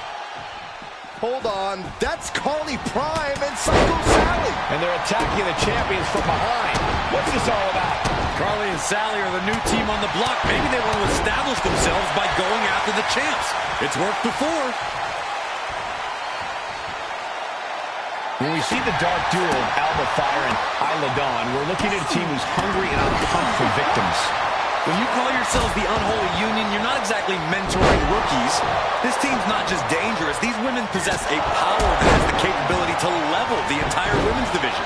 Hold on, that's Carly Prime and Psycho Sally. And they're attacking the champions from behind. What's this all about? Carly and Sally are the new team on the block. Maybe they want to establish themselves by going after the champs. It's worked before. When we see the dark duo of Alba Fire and Isla Dawn, we're looking at a team who's hungry and on the hunt for victims. When you call yourselves the unholy union, you're not exactly mentoring rookies. This team's not just dangerous. These women possess a power that has the capability to level the entire women's division.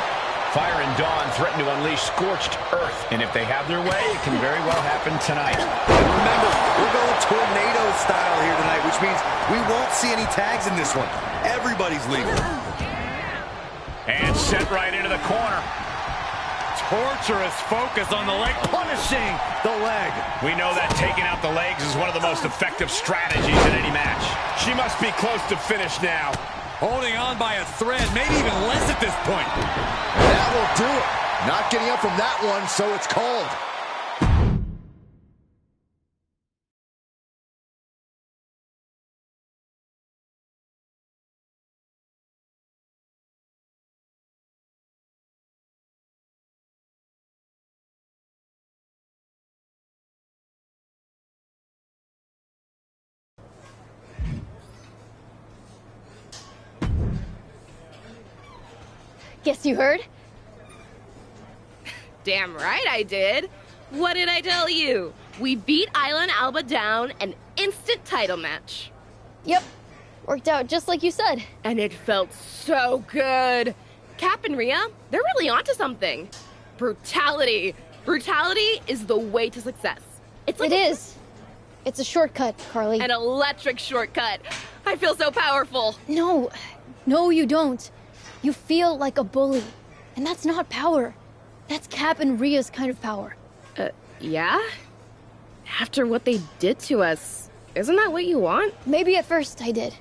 Fire and Dawn threaten to unleash scorched earth, and if they have their way, it can very well happen tonight. And remember, we're going tornado style here tonight, which means we won't see any tags in this one. Everybody's legal. And sent right into the corner. Torturous focus on the leg, punishing the leg. We know that taking out the legs is one of the most effective strategies in any match. She must be close to finish now. Holding on by a thread, maybe even less at this point. That will do it. Not getting up from that one, so it's called. Guess you heard? Damn right I did. What did I tell you? We beat Isla and Alba down, an instant title match. Yep. Worked out just like you said. And it felt so good. Cap and Rhea, they're really onto something. Brutality. Brutality is the way to success. It's like It is. It's a shortcut, Carly. an electric shortcut. I feel so powerful. No, you don't. You feel like a bully. And that's not power. That's Cap and Rhea's kind of power. Yeah? After what they did to us, isn't that what you want? Maybe at first I did.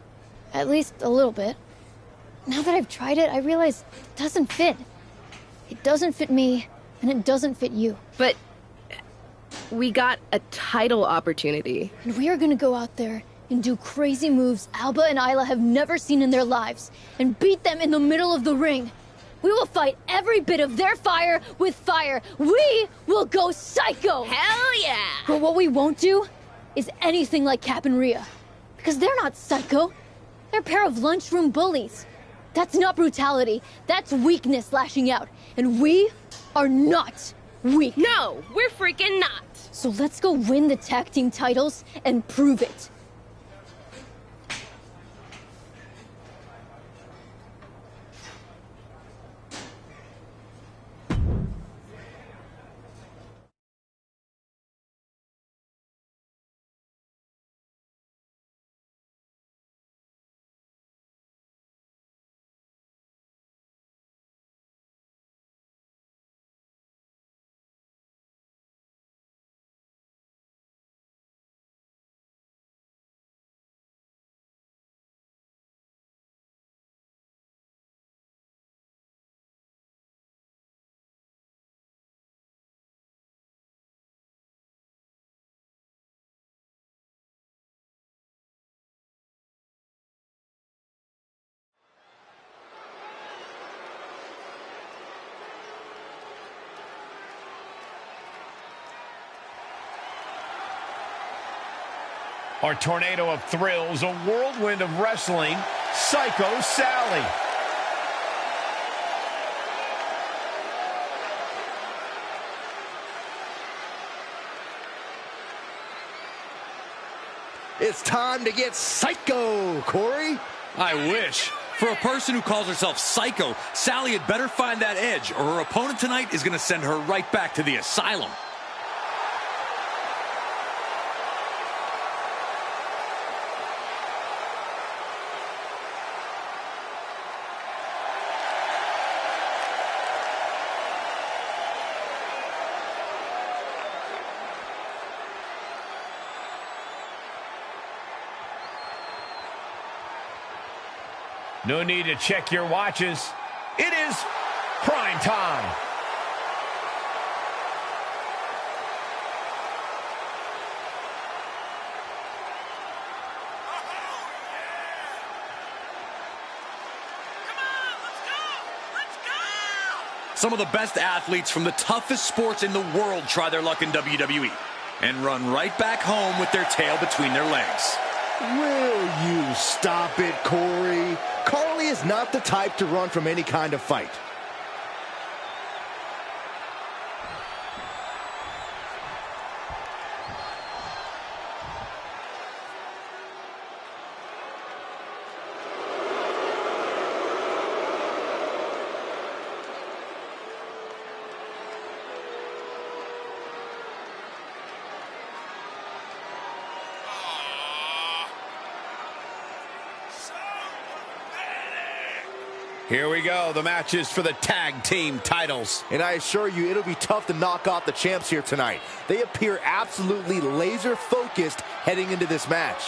At least a little bit. Now that I've tried it, I realize it doesn't fit. It doesn't fit me, and it doesn't fit you. But we got a title opportunity. And we are gonna go out there and do crazy moves Alba and Isla have never seen in their lives, and beat them in the middle of the ring. We will fight every bit of their fire with fire. We will go psycho! Hell yeah! But what we won't do is anything like Cap and Rhea. Because they're not psycho. They're a pair of lunchroom bullies. That's not brutality. That's weakness lashing out. And we are not weak. No, we're freaking not. So let's go win the tag team titles and prove it. Our tornado of thrills, a whirlwind of wrestling, Psycho Sally. It's time to get psycho, Corey. I wish. For a person who calls herself Psycho, Sally had better find that edge, or her opponent tonight is going to send her right back to the asylum. No need to check your watches. It is prime time. Some of the best athletes from the toughest sports in the world try their luck in WWE and run right back home with their tail between their legs. Will you stop it, Corey? Carly is not the type to run from any kind of fight. Here we go. The match is for the tag team titles. And I assure you, it'll be tough to knock off the champs here tonight. They appear absolutely laser focused heading into this match.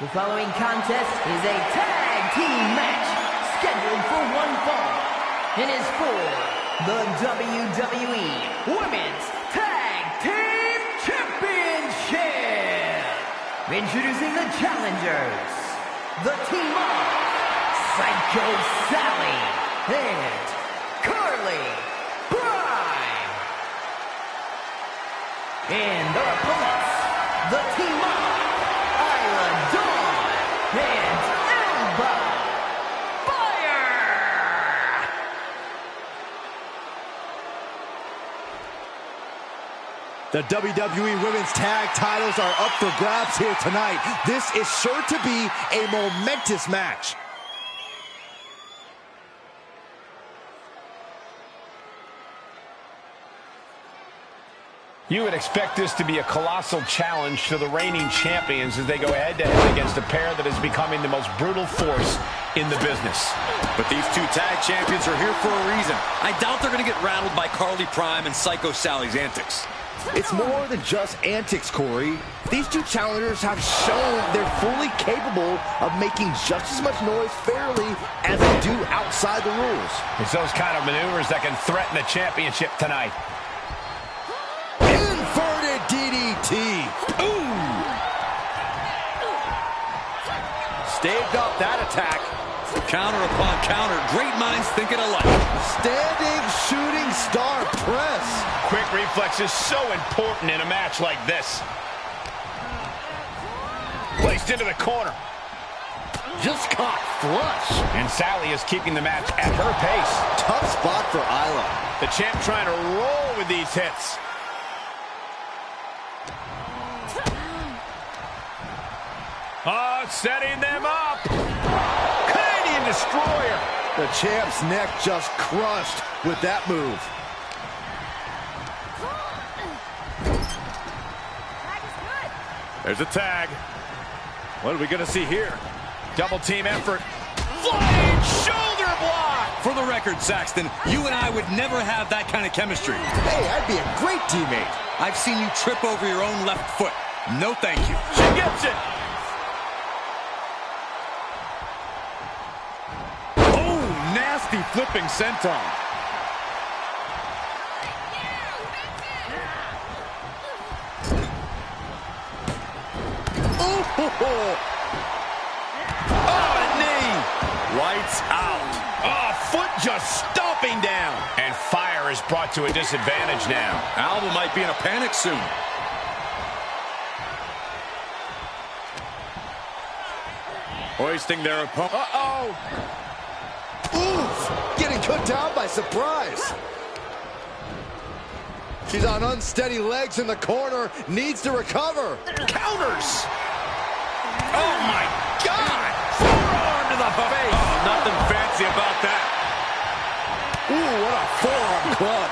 The following contest is a tag team match scheduled for one fall and is for the WWE Women's Tag Team Championship. Introducing the challengers, the team of Psycho Sally and Carly Prime. And their opponents, the team of and Elba Fire! The WWE Women's Tag titles are up for grabs here tonight. This is sure to be a momentous match. You would expect this to be a colossal challenge to the reigning champions as they go head-to-head against a pair that is becoming the most brutal force in the business. But these two tag champions are here for a reason. I doubt they're going to get rattled by Carly Prime and Psycho Sally's antics. It's more than just antics, Corey. These two challengers have shown they're fully capable of making just as much noise fairly as they do outside the rules. It's those kind of maneuvers that can threaten the championship tonight. Inverted DDT. Ooh! Staved off that attack. Counter upon counter. Great minds thinking alike. Standing shooting star press. Quick reflexes so important in a match like this. Placed into the corner. Just caught flush. And Sally is keeping the match at her pace. Tough spot for Isla. The champ trying to roll with these hits. Oh, setting them up. Canadian Destroyer. The champ's neck just crushed with that move. There's a tag. What are we going to see here? Double team effort. Flying shoulder block. For the record, Saxton, you and I would never have that kind of chemistry. Hey, I'd be a great teammate. I've seen you trip over your own left foot. No thank you. She gets it. Oh, nasty flipping senton. Oh, a knee. Lights out. Oh, foot just stomping down. And fire is brought to a disadvantage now. Alba might be in a panic soon. Hoisting their opponent. Uh-oh. Oof. Getting cut down by surprise. She's on unsteady legs in the corner. Needs to recover. Counters. Oh, my God. Forearm to the face. Oh, nothing fancy about that. Ooh, what a forearm club.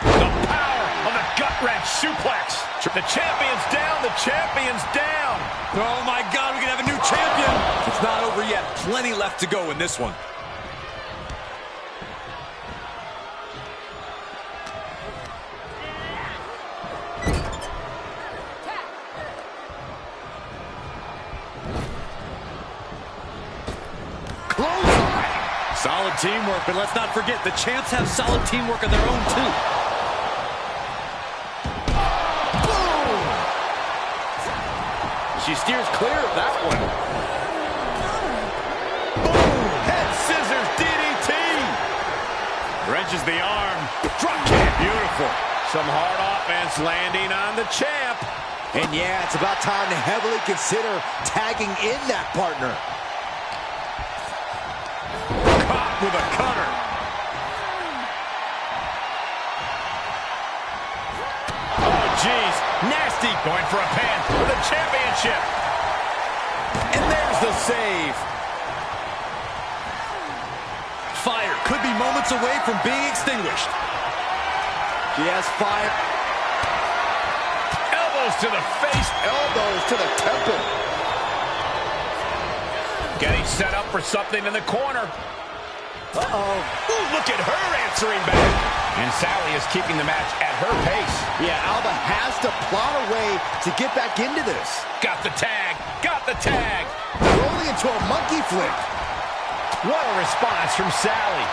The power of the gut-wrench suplex. The champion's down. The champion's down. Oh, my God, we can have a new champion. It's not over yet. Plenty left to go in this one. Solid teamwork, but let's not forget, the champs have solid teamwork of their own, too. Boom! She steers clear of that one. Boom! Head scissors DDT. Wrenches the arm. Drop kick. Beautiful. Some hard offense landing on the champ. And yeah, it's about time to heavily consider tagging in that partner. Caught with a cutter. Oh, geez. Nasty. Going for a pin for the championship. And there's the save. Fire could be moments away from being extinguished. She has 5 elbows to the face. Elbows to the temple. Getting set up for something in the corner. Uh-oh. Ooh, look at her answering back. And Sally is keeping the match at her pace. Yeah, Alba has to plot a way to get back into this. Got the tag. Got the tag. Rolling into a monkey flip. What a response from Sally.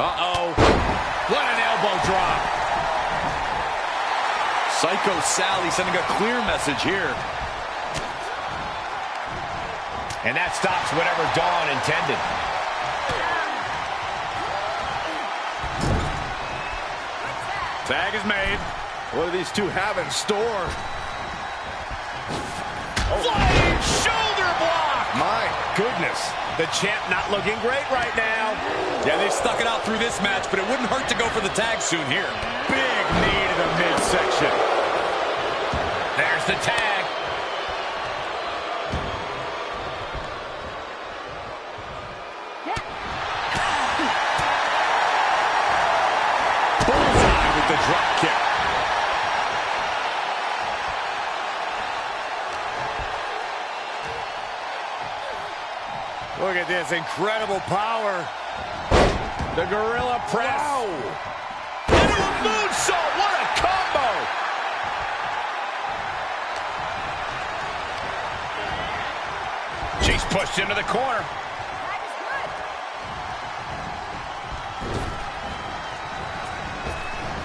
Uh-oh. What an elbow drop. Psycho Sally sending a clear message here. And that stops whatever Dawn intended. Tag is made. What do these two have in store? Flying shoulder block. My goodness. The champ not looking great right now. Yeah, they stuck it out through this match, but it wouldn't hurt to go for the tag soon here. Big knee to the midsection. There's the tag. Bullseye with the drop kick. Look at this incredible power. The gorilla press. Wow. Into a moonsault. What a combo. She's pushed into the corner.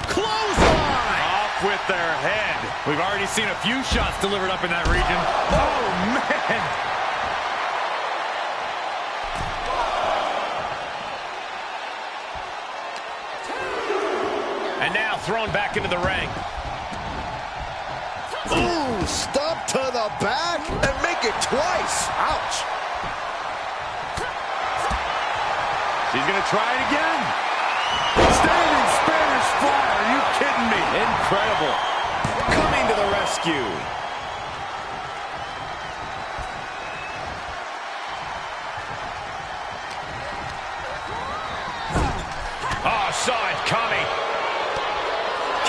Clothesline. Off with their head. We've already seen a few shots delivered up in that region. Oh, man. And now thrown back into the ring. Ooh, stomp to the back and make it twice. Ouch. She's going to try it again. Standing Spanish fly. Are you kidding me? Incredible. Coming to the rescue. Oh, saw it coming.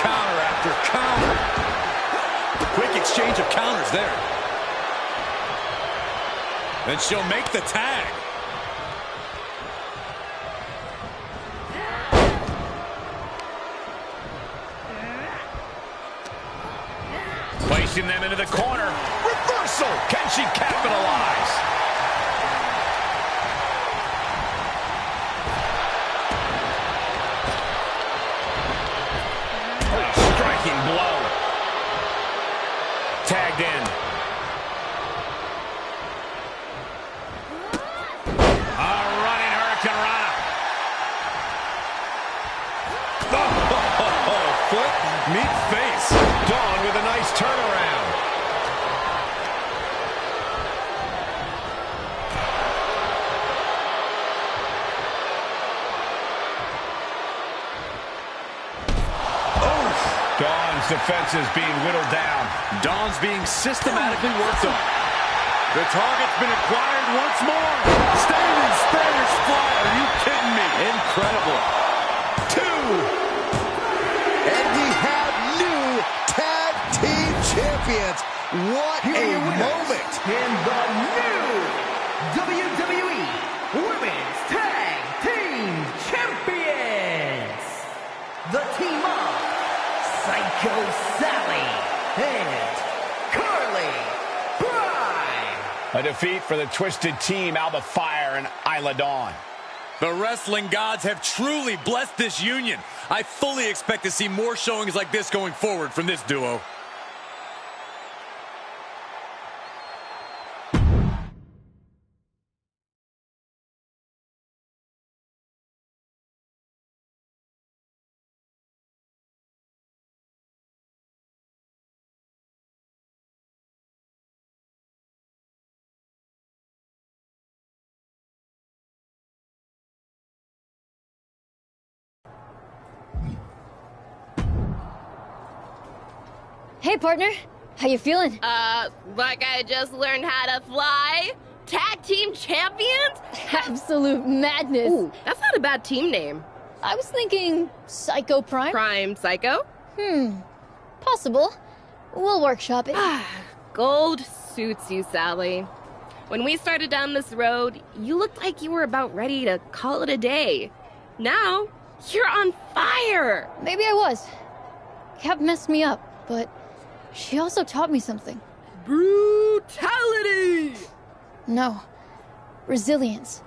Counter after counter. Quick exchange of counters there. Then she'll make the tag. Placing them into the corner. Reversal! Can she capitalize? Striking blow. Tagged in. A running Hurricane Rana. Oh, foot meets face. Dawn with a nice turnaround. Dawn's defense is being whittled down. Dawn's being systematically worked on. The target's been acquired once more. Standing Spanish fly. Are you kidding me? Incredible. 2. And we have new tag team champions. What a moment. In the new WWE Women's Tag Team Champions, the team of Psycho Sally and Carly Prime. A defeat for the Twisted Team, Alba Fire and Isla Dawn. The wrestling gods have truly blessed this union. I fully expect to see more showings like this going forward from this duo. Hey, partner. How you feeling? Like I just learned how to fly? Tag team champions? Absolute madness. Ooh, that's not a bad team name. I was thinking Psycho Prime. Prime Psycho? Possible. We'll workshop it. Gold suits you, Sally. When we started down this road, you looked like you were about ready to call it a day. Now, you're on fire! Maybe I was. Cap messed me up, but she also taught me something. Brutality! No. Resilience.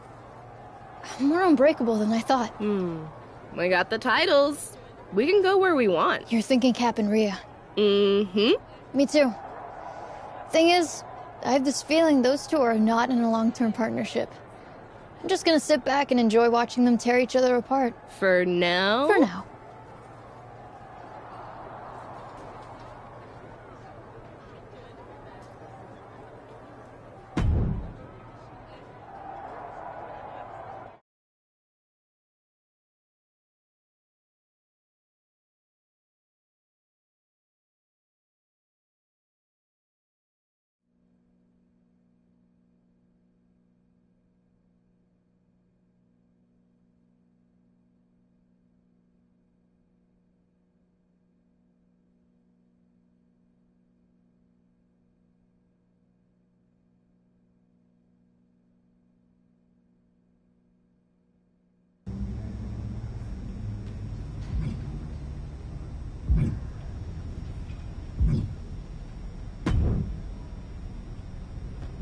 I'm more unbreakable than I thought. We got the titles. We can go where we want. You're thinking Cap and Rhea. Mm-hmm. Me too. Thing is, I have this feeling those two are not in a long-term partnership. I'm just gonna sit back and enjoy watching them tear each other apart. For now? For now.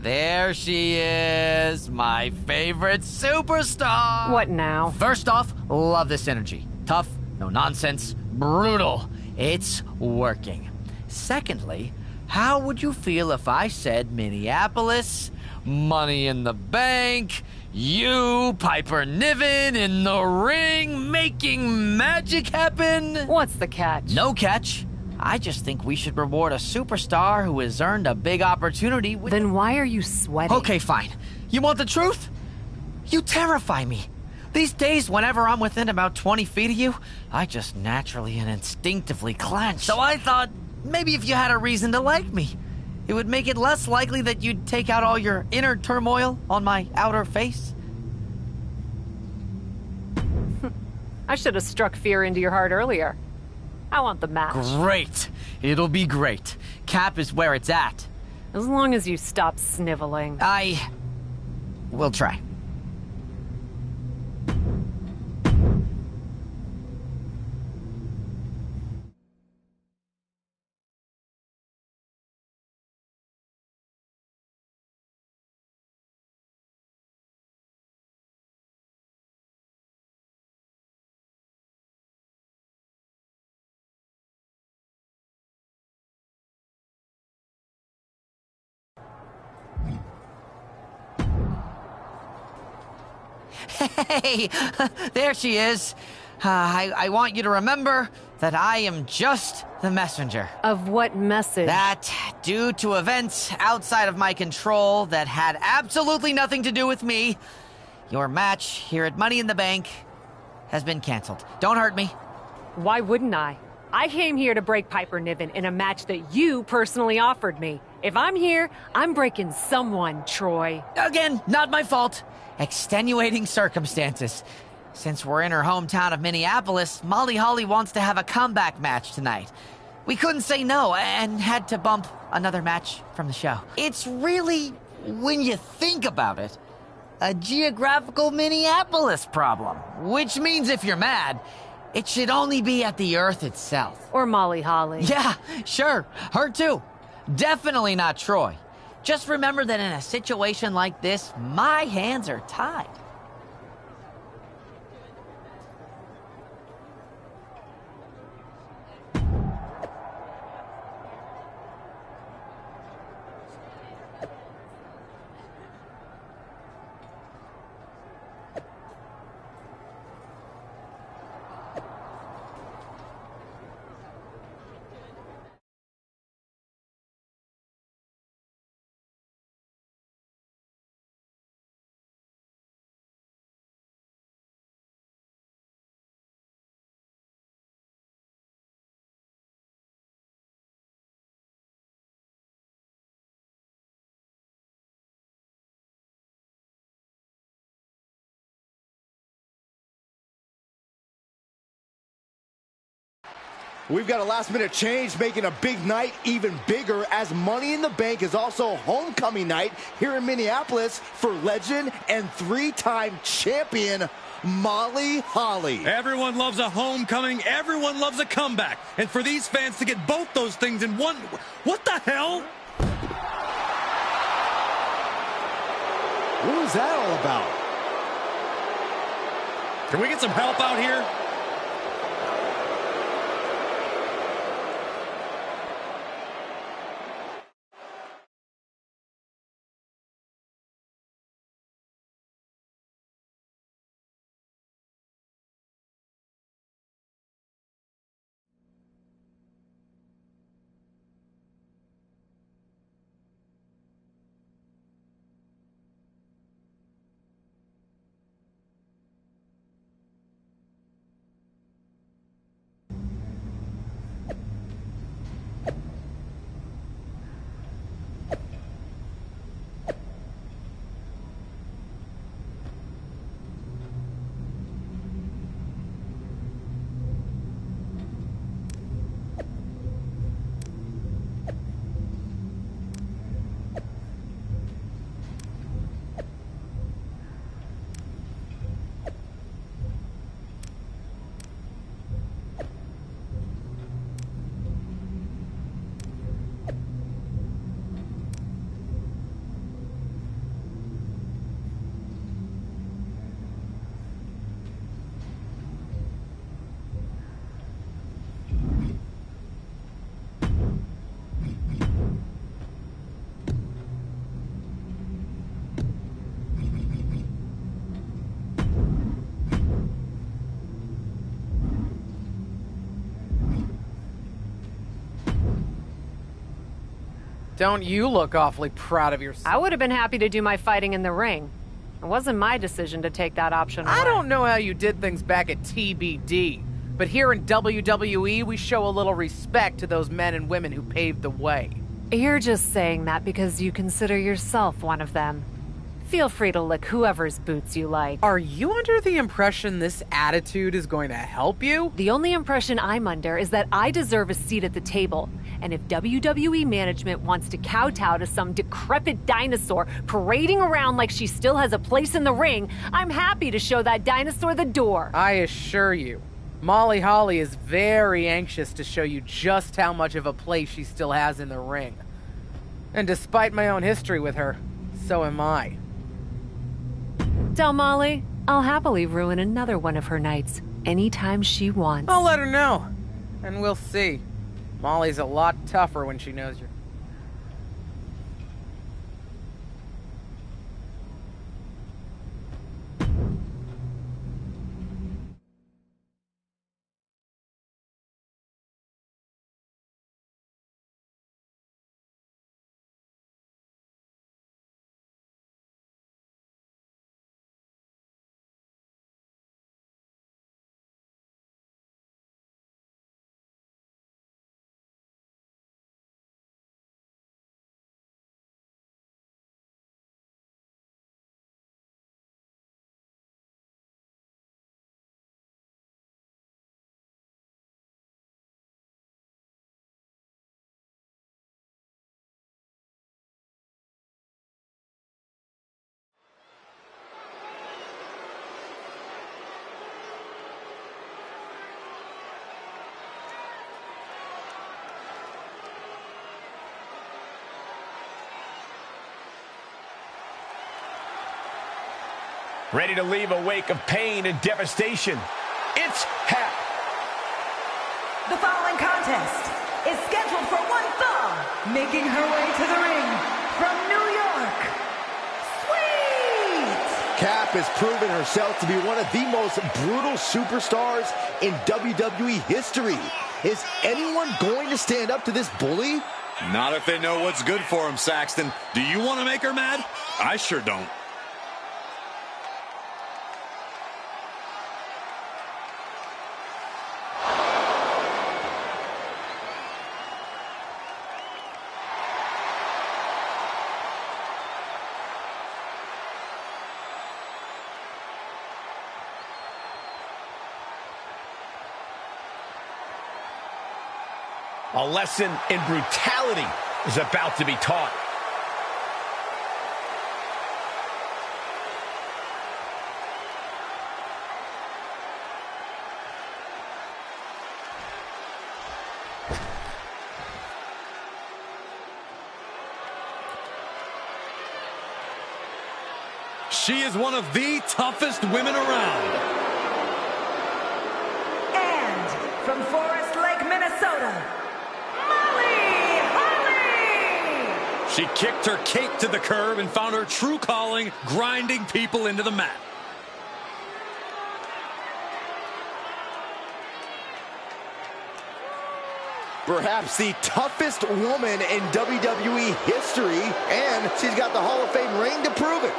There she is, my favorite superstar. What now? First off, love this energy. Tough, no nonsense, brutal. It's working. Secondly, how would you feel if I said Minneapolis, Money in the Bank, you, Piper Niven, in the ring, making magic happen? What's the catch? No catch. I just think we should reward a superstar who has earned a big opportunity with... Then why are you sweating? Okay, fine. You want the truth? You terrify me. These days, whenever I'm within about 20 feet of you, I just naturally and instinctively clench. So I thought, maybe if you had a reason to like me, it would make it less likely that you'd take out all your inner turmoil on my outer face. I should have struck fear into your heart earlier. I want the match. Great. It'll be great. Cap is where it's at. As long as you stop sniveling. We'll try. Hey, there she is. I want you to remember that I am just the messenger. Of what message? That, due to events outside of my control that had absolutely nothing to do with me, your match here at Money in the Bank has been canceled. Don't hurt me. Why wouldn't I? I came here to break Piper Niven in a match that you personally offered me. If I'm here, I'm breaking someone, Troy. Again, not my fault. Extenuating circumstances. Since we're in her hometown of Minneapolis, Molly Holly wants to have a comeback match tonight. We couldn't say no and had to bump another match from the show. It's really, when you think about it, a geographical Minneapolis problem. Which means if you're mad, it should only be at the Earth itself. Or Molly Holly. Yeah, sure. Her too. Definitely not Troy. Just remember that in a situation like this, my hands are tied. We've got a last-minute change, making a big night even bigger, as Money in the Bank is also homecoming night here in Minneapolis for legend and three-time champion Molly Holly. Everyone loves a homecoming. Everyone loves a comeback. And for these fans to get both those things in one... What the hell? What was that all about? Can we get some help out here? Don't you look awfully proud of yourself? I would have been happy to do my fighting in the ring. It wasn't my decision to take that option away. I don't know how you did things back at TBD, but here in WWE, we show a little respect to those men and women who paved the way. You're just saying that because you consider yourself one of them. Feel free to lick whoever's boots you like. Are you under the impression this attitude is going to help you? The only impression I'm under is that I deserve a seat at the table, And if WWE management wants to kowtow to some decrepit dinosaur parading around like she still has a place in the ring, I'm happy to show that dinosaur the door. I assure you, Molly Holly is very anxious to show you just how much of a place she still has in the ring. And despite my own history with her, so am I. Tell Molly I'll happily ruin another one of her nights anytime she wants. I'll let her know, and we'll see. Molly's a lot tougher when she knows you're... Ready to leave a wake of pain and devastation. It's Hap. The following contest is scheduled for one fall, making her way to the ring from New York, Sweet! Cap has proven herself to be one of the most brutal superstars in WWE history. Is anyone going to stand up to this bully? Not if they know what's good for him, Saxton. Do you want to make her mad? I sure don't. A lesson in brutality is about to be taught. She is one of the toughest women around. And from Forest Lake, Minnesota, she kicked her cape to the curb and found her true calling, grinding people into the mat. Perhaps the toughest woman in WWE history, and she's got the Hall of Fame ring to prove it.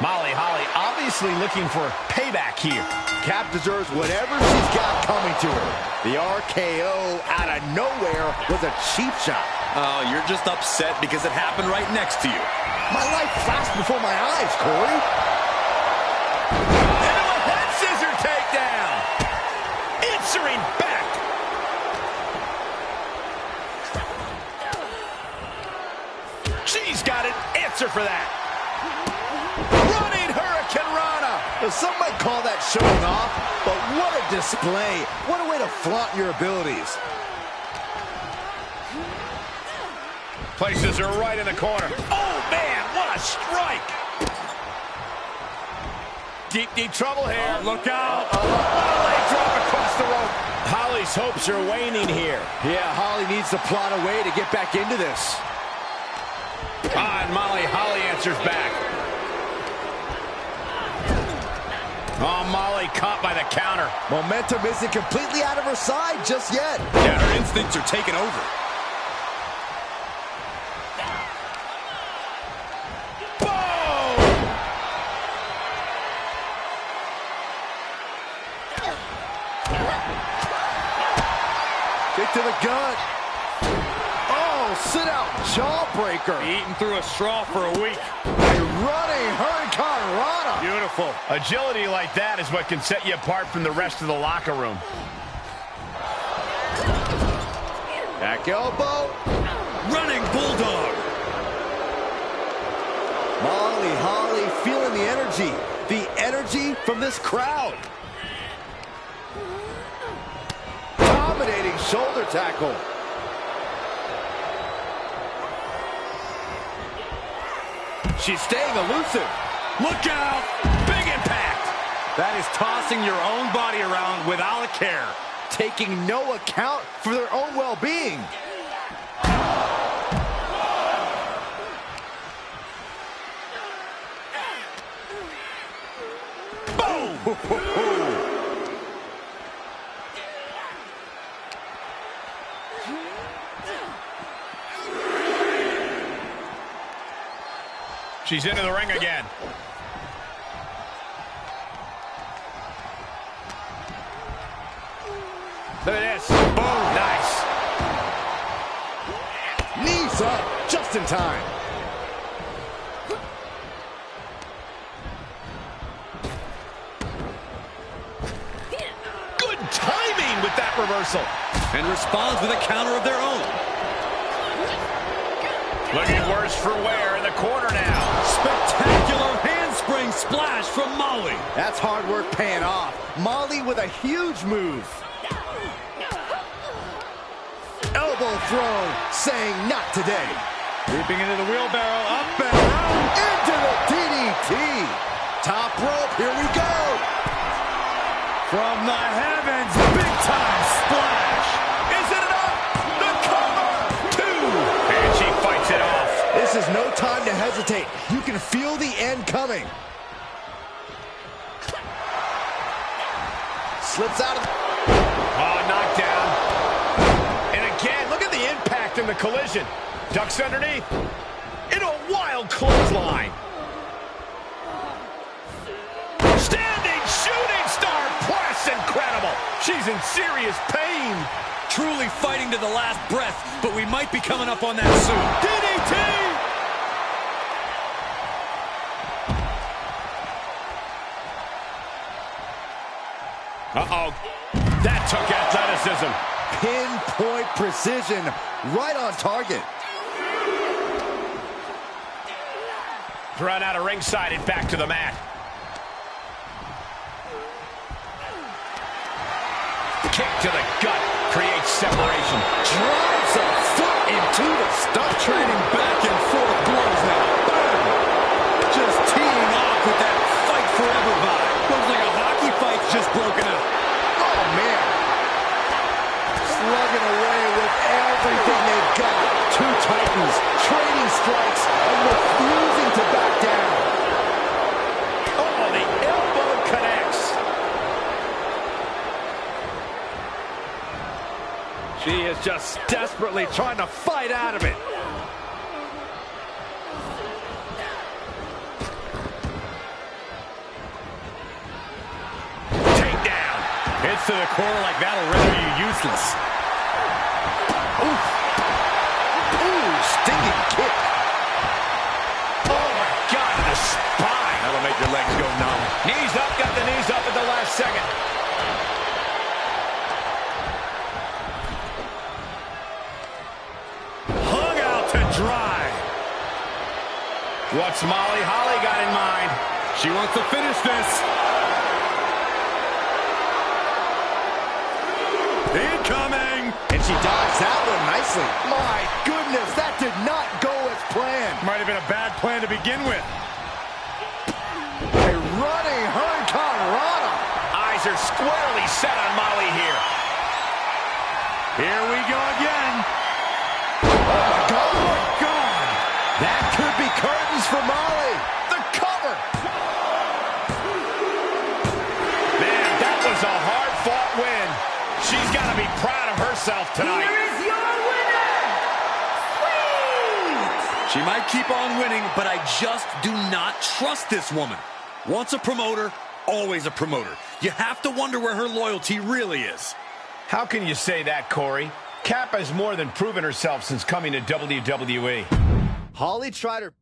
Molly Holly obviously looking for payback here. Cap deserves whatever she's got coming to her. The RKO out of nowhere was a cheap shot. Oh, you're just upset because it happened right next to you. My life flashed before my eyes, Corey. Into a head scissor takedown. Answering back. She's got an answer for that. Running Hurricane Rana. Now, some might call that showing off, but what a display. What a way to flaunt your abilities. Places her right in the corner. Oh, man, what a strike. Deep trouble here. Look out. What a leg drop across the rope. Holly's hopes are waning here. Yeah, Holly needs to plot a way to get back into this. And Molly Holly answers back. Oh, Molly caught by the counter. Momentum isn't completely out of her side just yet. Yeah, her instincts are taking over. Kick to the gut. Oh, sit-out jawbreaker. Eating through a straw for a week. A running Hurricane Rana. Beautiful. Agility like that is what can set you apart from the rest of the locker room. Back elbow. Running bulldog. Molly Holly feeling the energy. The energy from this crowd. Dominating shoulder tackle. She's staying elusive. Look out! Big impact! That is tossing your own body around without a care. Taking no account for their own well-being. Boom! She's into the ring again. Look at this. Boom. Nice. Knees up, just in time. Good timing with that reversal. And responds with a counter of their own. Looking worse for wear in the corner now. Spectacular handspring splash from Molly. That's hard work paying off. Molly with a huge move. Elbow throw, saying not today. Leaping into the wheelbarrow, up and around. Into the DDT. Top rope, here we go. From the heavens, big time splash. Is it enough? The cover. Two. And she fights it off. This is no time to hesitate. You can feel the end coming. Slips out of... Oh, knockdown. And again, look at the impact in the collision. Ducks underneath. In a wild clothesline. Standing shooting star press. Incredible. She's in serious pain. Truly fighting to the last breath, but we might be coming up on that soon. DDT! Uh-oh. That took athleticism. Pinpoint precision, right on target. Run out of ringside and back to the mat. Kick to the gut creates separation. Drives a foot into the stump. Trading back and forth blows now. Boom! Just teeing off with that fight forever vibe. Looks like a hockey fight's just broken out. Oh, man. Slugging away with everything they've got. Two titans trading strikes and refusing to back down. Oh, the elbow connects. She is just desperately trying to fight out of it. Takedown. Hits to the corner like that'll render you useless. Oof. Ooh, stinging kick. Oh, my God, to the spine. That'll make your legs go numb. Knees up, got the knees up at the last second. Hung out to dry. What's Molly Holly got in mind? She wants to finish this. Incoming! And she dodged that one nicely. My goodness, that did not go as planned. Might have been a bad plan to begin with. A running Hurricane Rana. Eyes are squarely set on Molly here. Here we go again. Oh, my God. Oh, my God. That could be curtains for Molly. The cover. Man, that was a hard-fought win. She's got to be proud of herself tonight. Here is your winner, Sweet! She might keep on winning, but I just do not trust this woman. Once a promoter, always a promoter. You have to wonder where her loyalty really is. How can you say that, Corey? Kappa has more than proven herself since coming to WWE. Holly tried her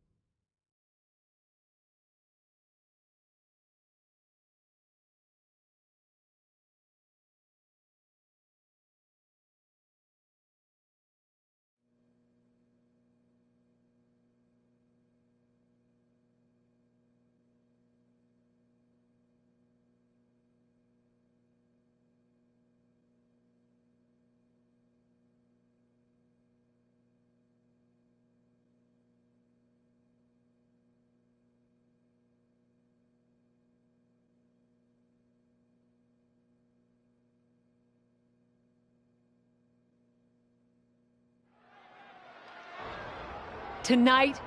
Tonight,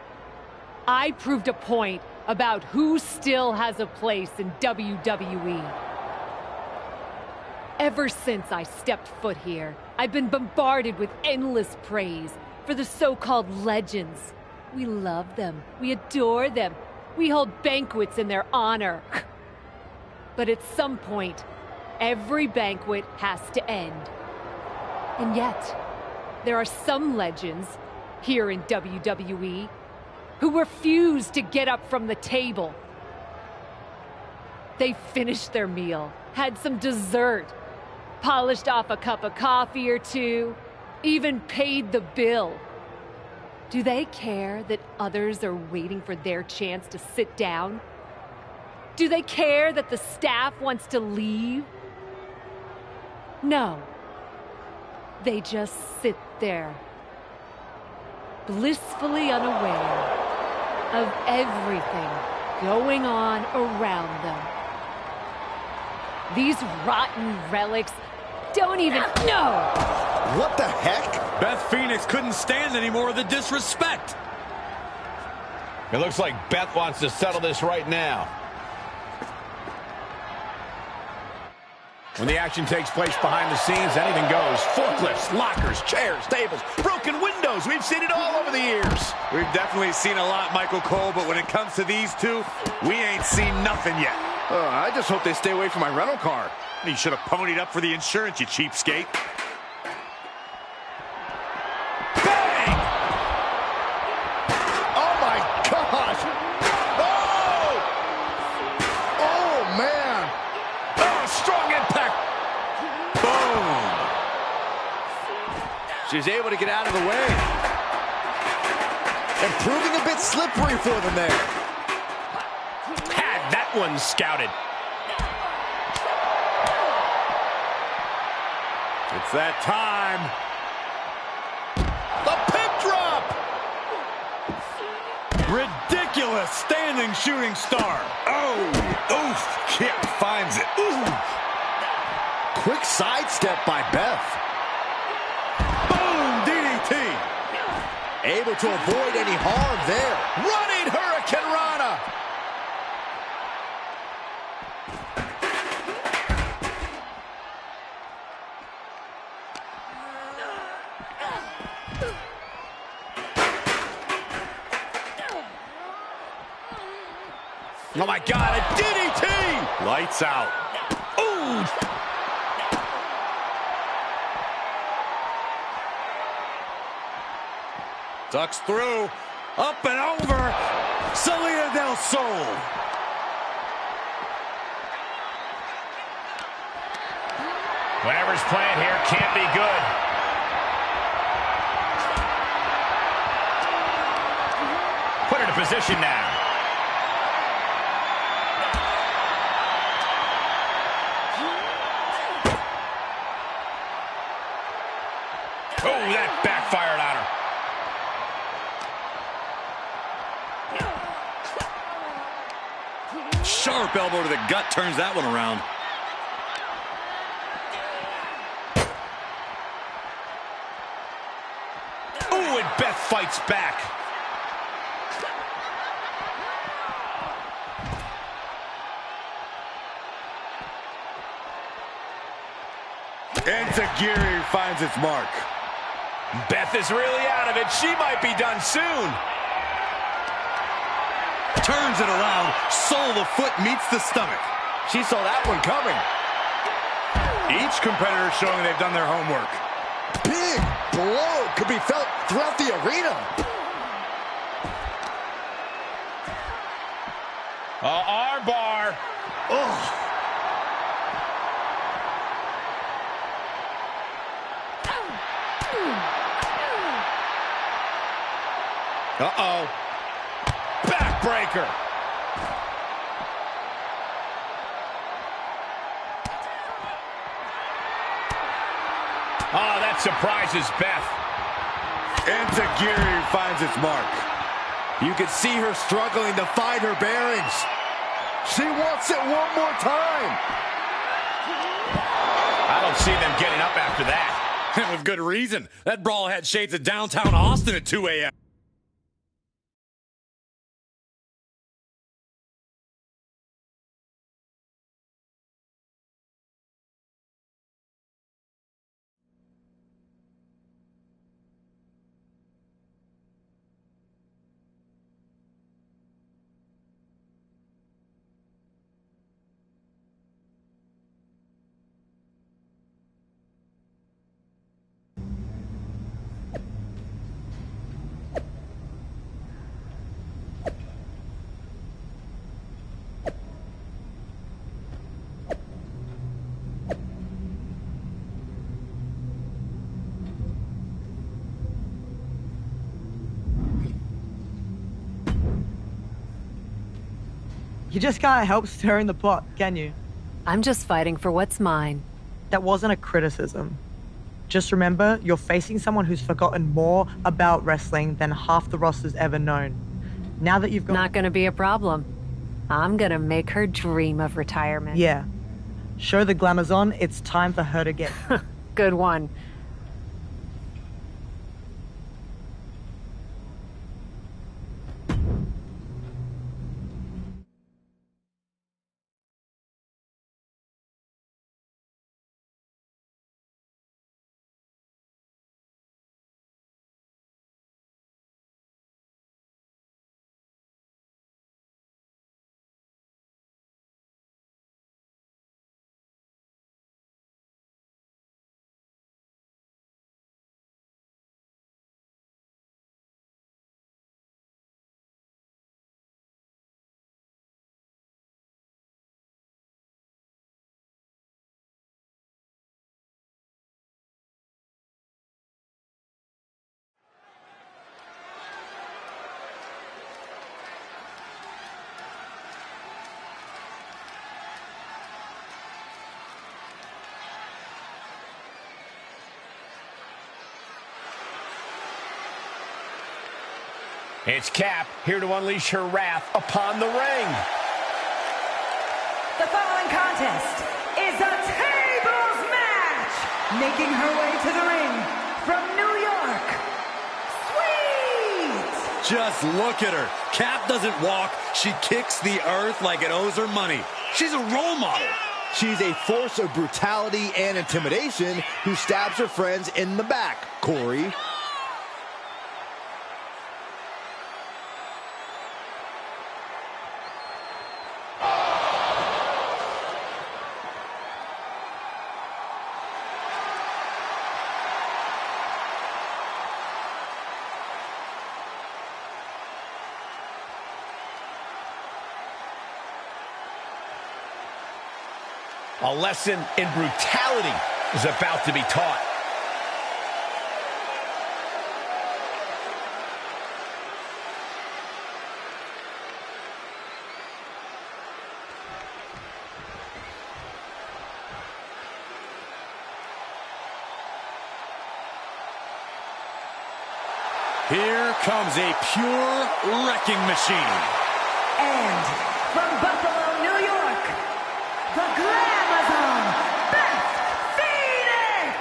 I proved a point about who still has a place in WWE. Ever since I stepped foot here, I've been bombarded with endless praise for the so-called legends. We love them. We adore them. We hold banquets in their honor. But at some point, every banquet has to end. And yet, there are some legends here in WWE who refuse to get up from the table. They finished their meal, had some dessert, polished off a cup of coffee or two, even paid the bill. Do they care that others are waiting for their chance to sit down? Do they care that the staff wants to leave? No. They just sit there, blissfully unaware of everything going on around them. These rotten relics don't even know. What the heck? Beth Phoenix couldn't stand any more of the disrespect. It looks like Beth wants to settle this right now. When the action takes place behind the scenes, anything goes. Forklifts, lockers, chairs, tables, broken windows. We've seen it all over the years. We've definitely seen a lot, Michael Cole, but when it comes to these two, we ain't seen nothing yet. I just hope they stay away from my rental car. You should have ponied up for the insurance, you cheapskate. Bang! Oh my gosh! Oh! Oh man! Oh, strong impact. Boom! She's able to get out of the way. And proving a bit slippery for them there. Had that one scouted. It's that time. The pin drop! Ridiculous standing shooting star. Oh, oof. Kip finds it. Ooh. Quick sidestep by Beth. Boom, DDT. Able to avoid any harm there. Running Hurricane Rana. Oh my God, a DDT! Lights out. Ooh! Ducks through. Up and over. Salida del Sol. Whatever's playing here can't be good. Put her in position now. Oh, that backfired on her. Sharp elbow to the gut turns that one around. Oh, and Beth fights back. Enziguri finds its mark. Beth is really out of it. She might be done soon. Turns it around. Sole of the foot meets the stomach. She saw that one coming. Each competitor showing they've done their homework. Big blow could be felt throughout the arena. Armbar. Oh. Uh-oh. Backbreaker. Oh, that surprises Beth. Enziguri finds its mark. You can see her struggling to find her bearings. She wants it one more time. I don't see them getting up after that. With good reason. That brawl had shades of downtown Austin at 2 a.m. You just can't help stirring the pot, can you? I'm just fighting for what's mine. That wasn't a criticism. Just remember, you're facing someone who's forgotten more about wrestling than half the roster's ever known. Now that you've got... Not gonna be a problem. I'm gonna make her dream of retirement. Yeah. Show the Glamazon it's time for her to get... Good one. It's Cap, here to unleash her wrath upon the ring. The following contest is a tables match. Making her way to the ring from New York, Sweet! Just look at her. Cap doesn't walk. She kicks the earth like it owes her money. She's a role model. She's a force of brutality and intimidation who stabs her friends in the back, Corey. A lesson in brutality is about to be taught. Here comes a pure wrecking machine. And from Buffalo, New York, the Glamazon, Beth Phoenix!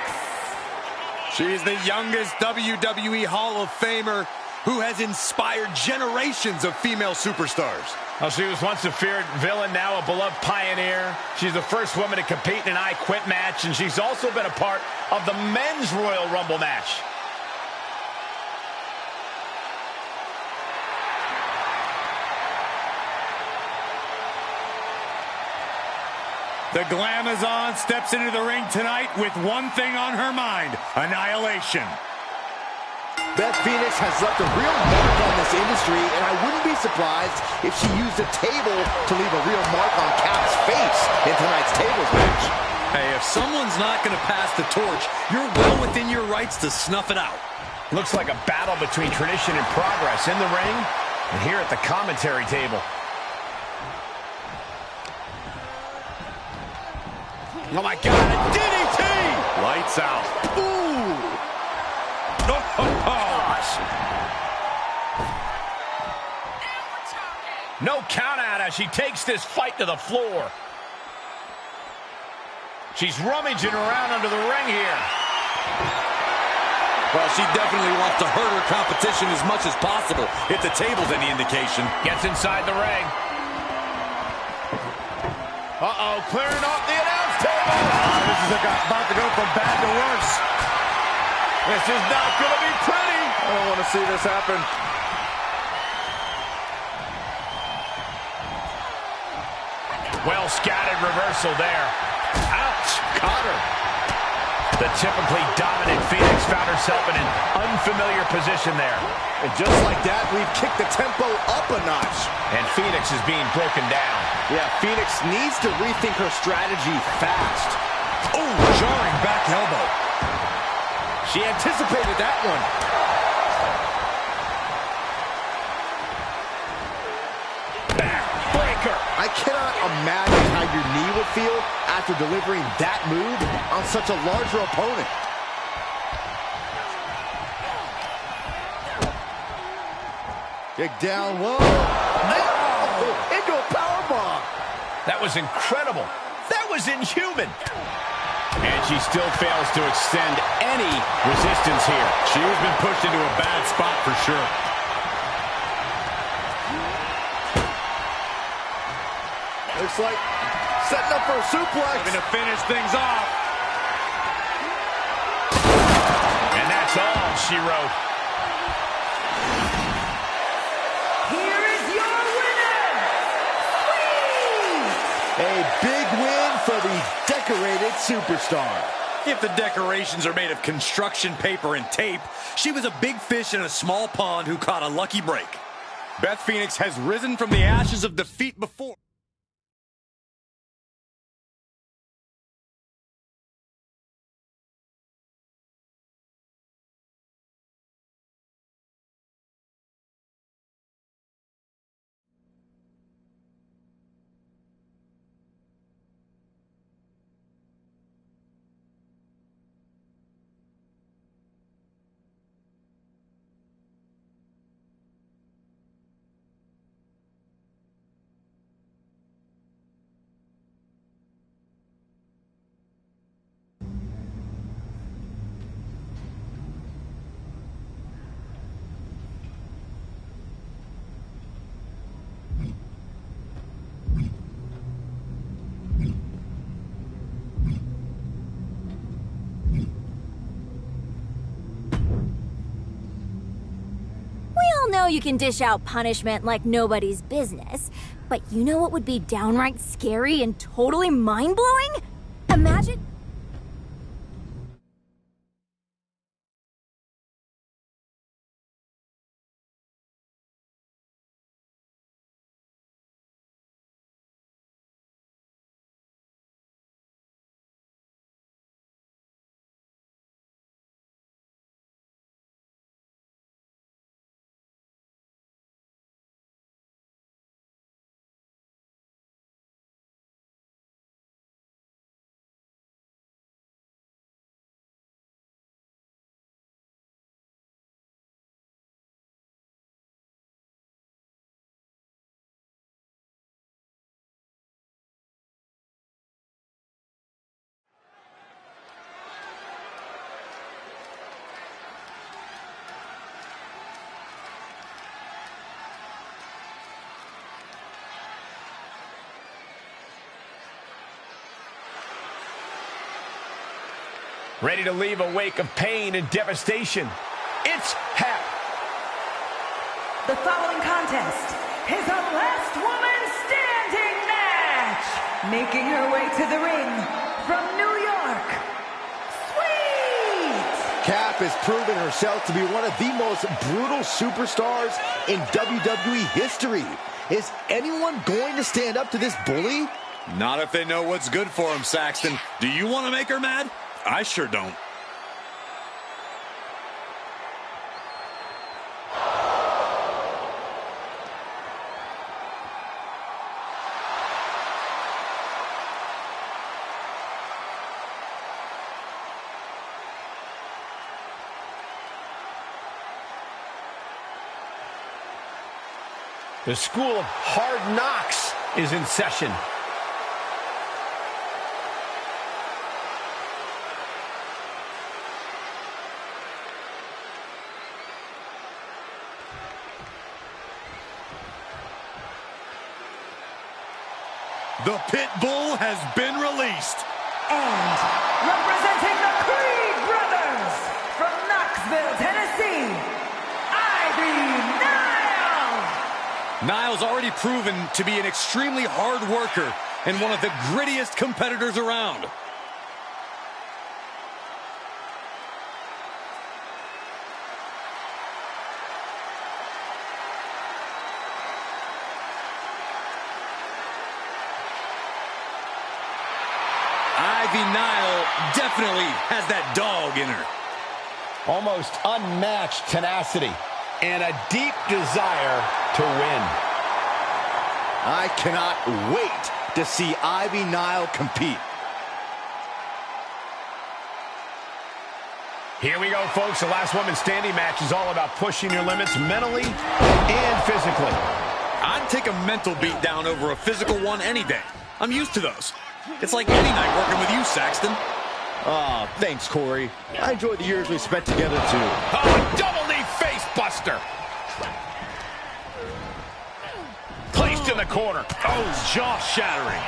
She's the youngest WWE Hall of Famer who has inspired generations of female superstars. Well, she was once a feared villain, now a beloved pioneer. She's the first woman to compete in an I Quit match, and she's also been a part of the men's Royal Rumble match. The Glamazon steps into the ring tonight with one thing on her mind: annihilation. Beth Phoenix has left a real mark on this industry, and I wouldn't be surprised if she used a table to leave a real mark on Cap's face in tonight's tables match. Hey, if someone's not going to pass the torch, you're well within your rights to snuff it out. Looks like a battle between tradition and progress in the ring and here at the commentary table. Oh my God, a DDT! Lights out. Ooh! Oh, gosh! No count out as she takes this fight to the floor. She's rummaging around under the ring here. Well, she definitely wants to hurt her competition as much as possible, if the table's any indication. Gets inside the ring. Uh-oh, clearing off the announce table. This is about to go from bad to worse. This is not going to be pretty. I don't want to see this happen. Well scattered reversal there. Ouch, caught her. The typically dominant Phoenix found herself in an unfamiliar position there. And just like that, we've kicked the tempo up a notch. And Phoenix is being broken down. Yeah, Phoenix needs to rethink her strategy fast. Oh, jarring back elbow. She anticipated that one. Back breaker. I cannot imagine how your knee would feel after delivering that move on such a larger opponent. Kick down low. Oh, into a powerbomb. That was incredible. That was inhuman. And she still fails to extend any resistance here. She's been pushed into a bad spot for sure. Looks like setting up for a suplex. Looking to finish things off. And that's all she wrote. Here is your winner, Sweet! A big win for the decorated superstar. If the decorations are made of construction paper and tape, she was a big fish in a small pond who caught a lucky break. Beth Phoenix has risen from the ashes of defeat before. know you can dish out punishment like nobody's business, but you know what would be downright scary and totally mind-blowing? Imagine... Ready to leave a wake of pain and devastation. It's Hap. The following contest is a last woman standing match. Making her way to the ring from New York, Sweet! Cap has proven herself to be one of the most brutal superstars in WWE history. Is anyone going to stand up to this bully? Not if they know what's good for him, Saxton. Do you want to make her mad? I sure don't. The School of Hard Knocks is in session. The Pit Bull has been released. And representing the Creed brothers from Knoxville, Tennessee, Ivy Nile. Nile's already proven to be an extremely hard worker and one of the grittiest competitors around. Ivy Nile definitely has that dog in her. Almost unmatched tenacity and a deep desire to win. I cannot wait to see Ivy Nile compete. Here we go, folks. The last woman standing match is all about pushing your limits mentally and physically. I'd take a mental beat down over a physical one any day. I'm used to those. It's like any night working with you, Saxton. Oh, thanks, Corey. I enjoyed the years we spent together, too. Oh, double knee face buster. Placed in the corner. Oh, jaw-shattering.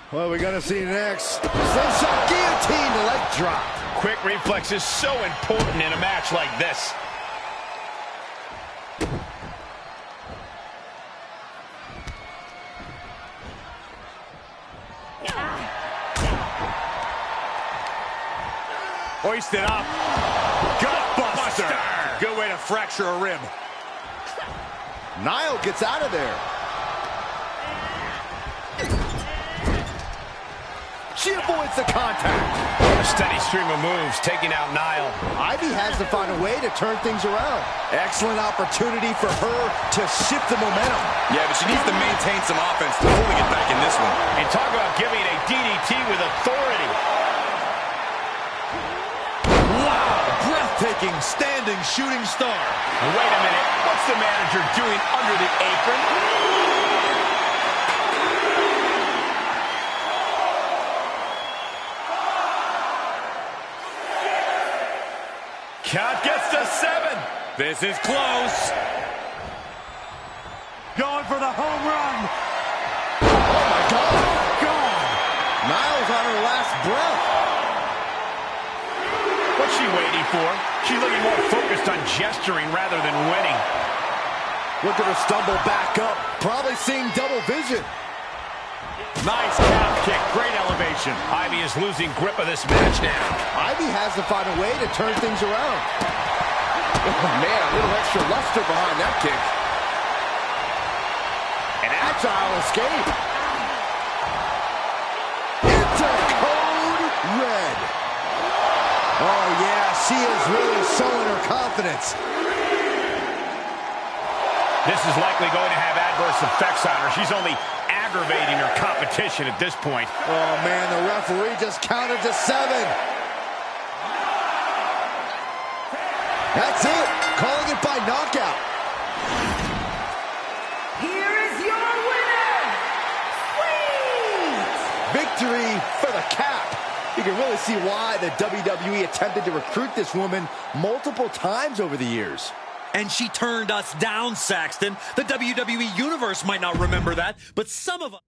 What are we going to see next? Slingshot guillotine, the leg drop. Quick reflex is so important in a match like this. Hoisted up. Gutbuster. Good way to fracture a rib. Nile gets out of there. She avoids the contact. A steady stream of moves taking out Nile. Ivy has to find a way to turn things around. Excellent opportunity for her to shift the momentum. Yeah, but she needs to maintain some offense to fully get back in this one. And talk about giving a DDT with authority. Wow, breathtaking standing shooting star. Wait a minute, what's the manager doing under the apron? Count gets to 7. This is close. Going for the home run. Oh, my God. Gone. Nile's on her last breath. What's she waiting for? She's looking more focused on gesturing rather than winning. Look at her stumble back up. Probably seeing double vision. Nice calf kick. Great elevation. Ivy is losing grip of this match now. Ivy has to find a way to turn things around. Oh, man, a little extra luster behind that kick. An agile escape. Into code red. Oh, yeah, she is really showing her confidence. This is likely going to have adverse effects on her. She's only aggravating her competition at this point. Oh, man, the referee just counted to 7. That's it. Calling it by knockout. Here is your winner, Sweet! Victory for the cap. You can really see why the WWE attempted to recruit this woman multiple times over the years. And she turned us down, Saxton. The WWE Universe might not remember that, but some of us...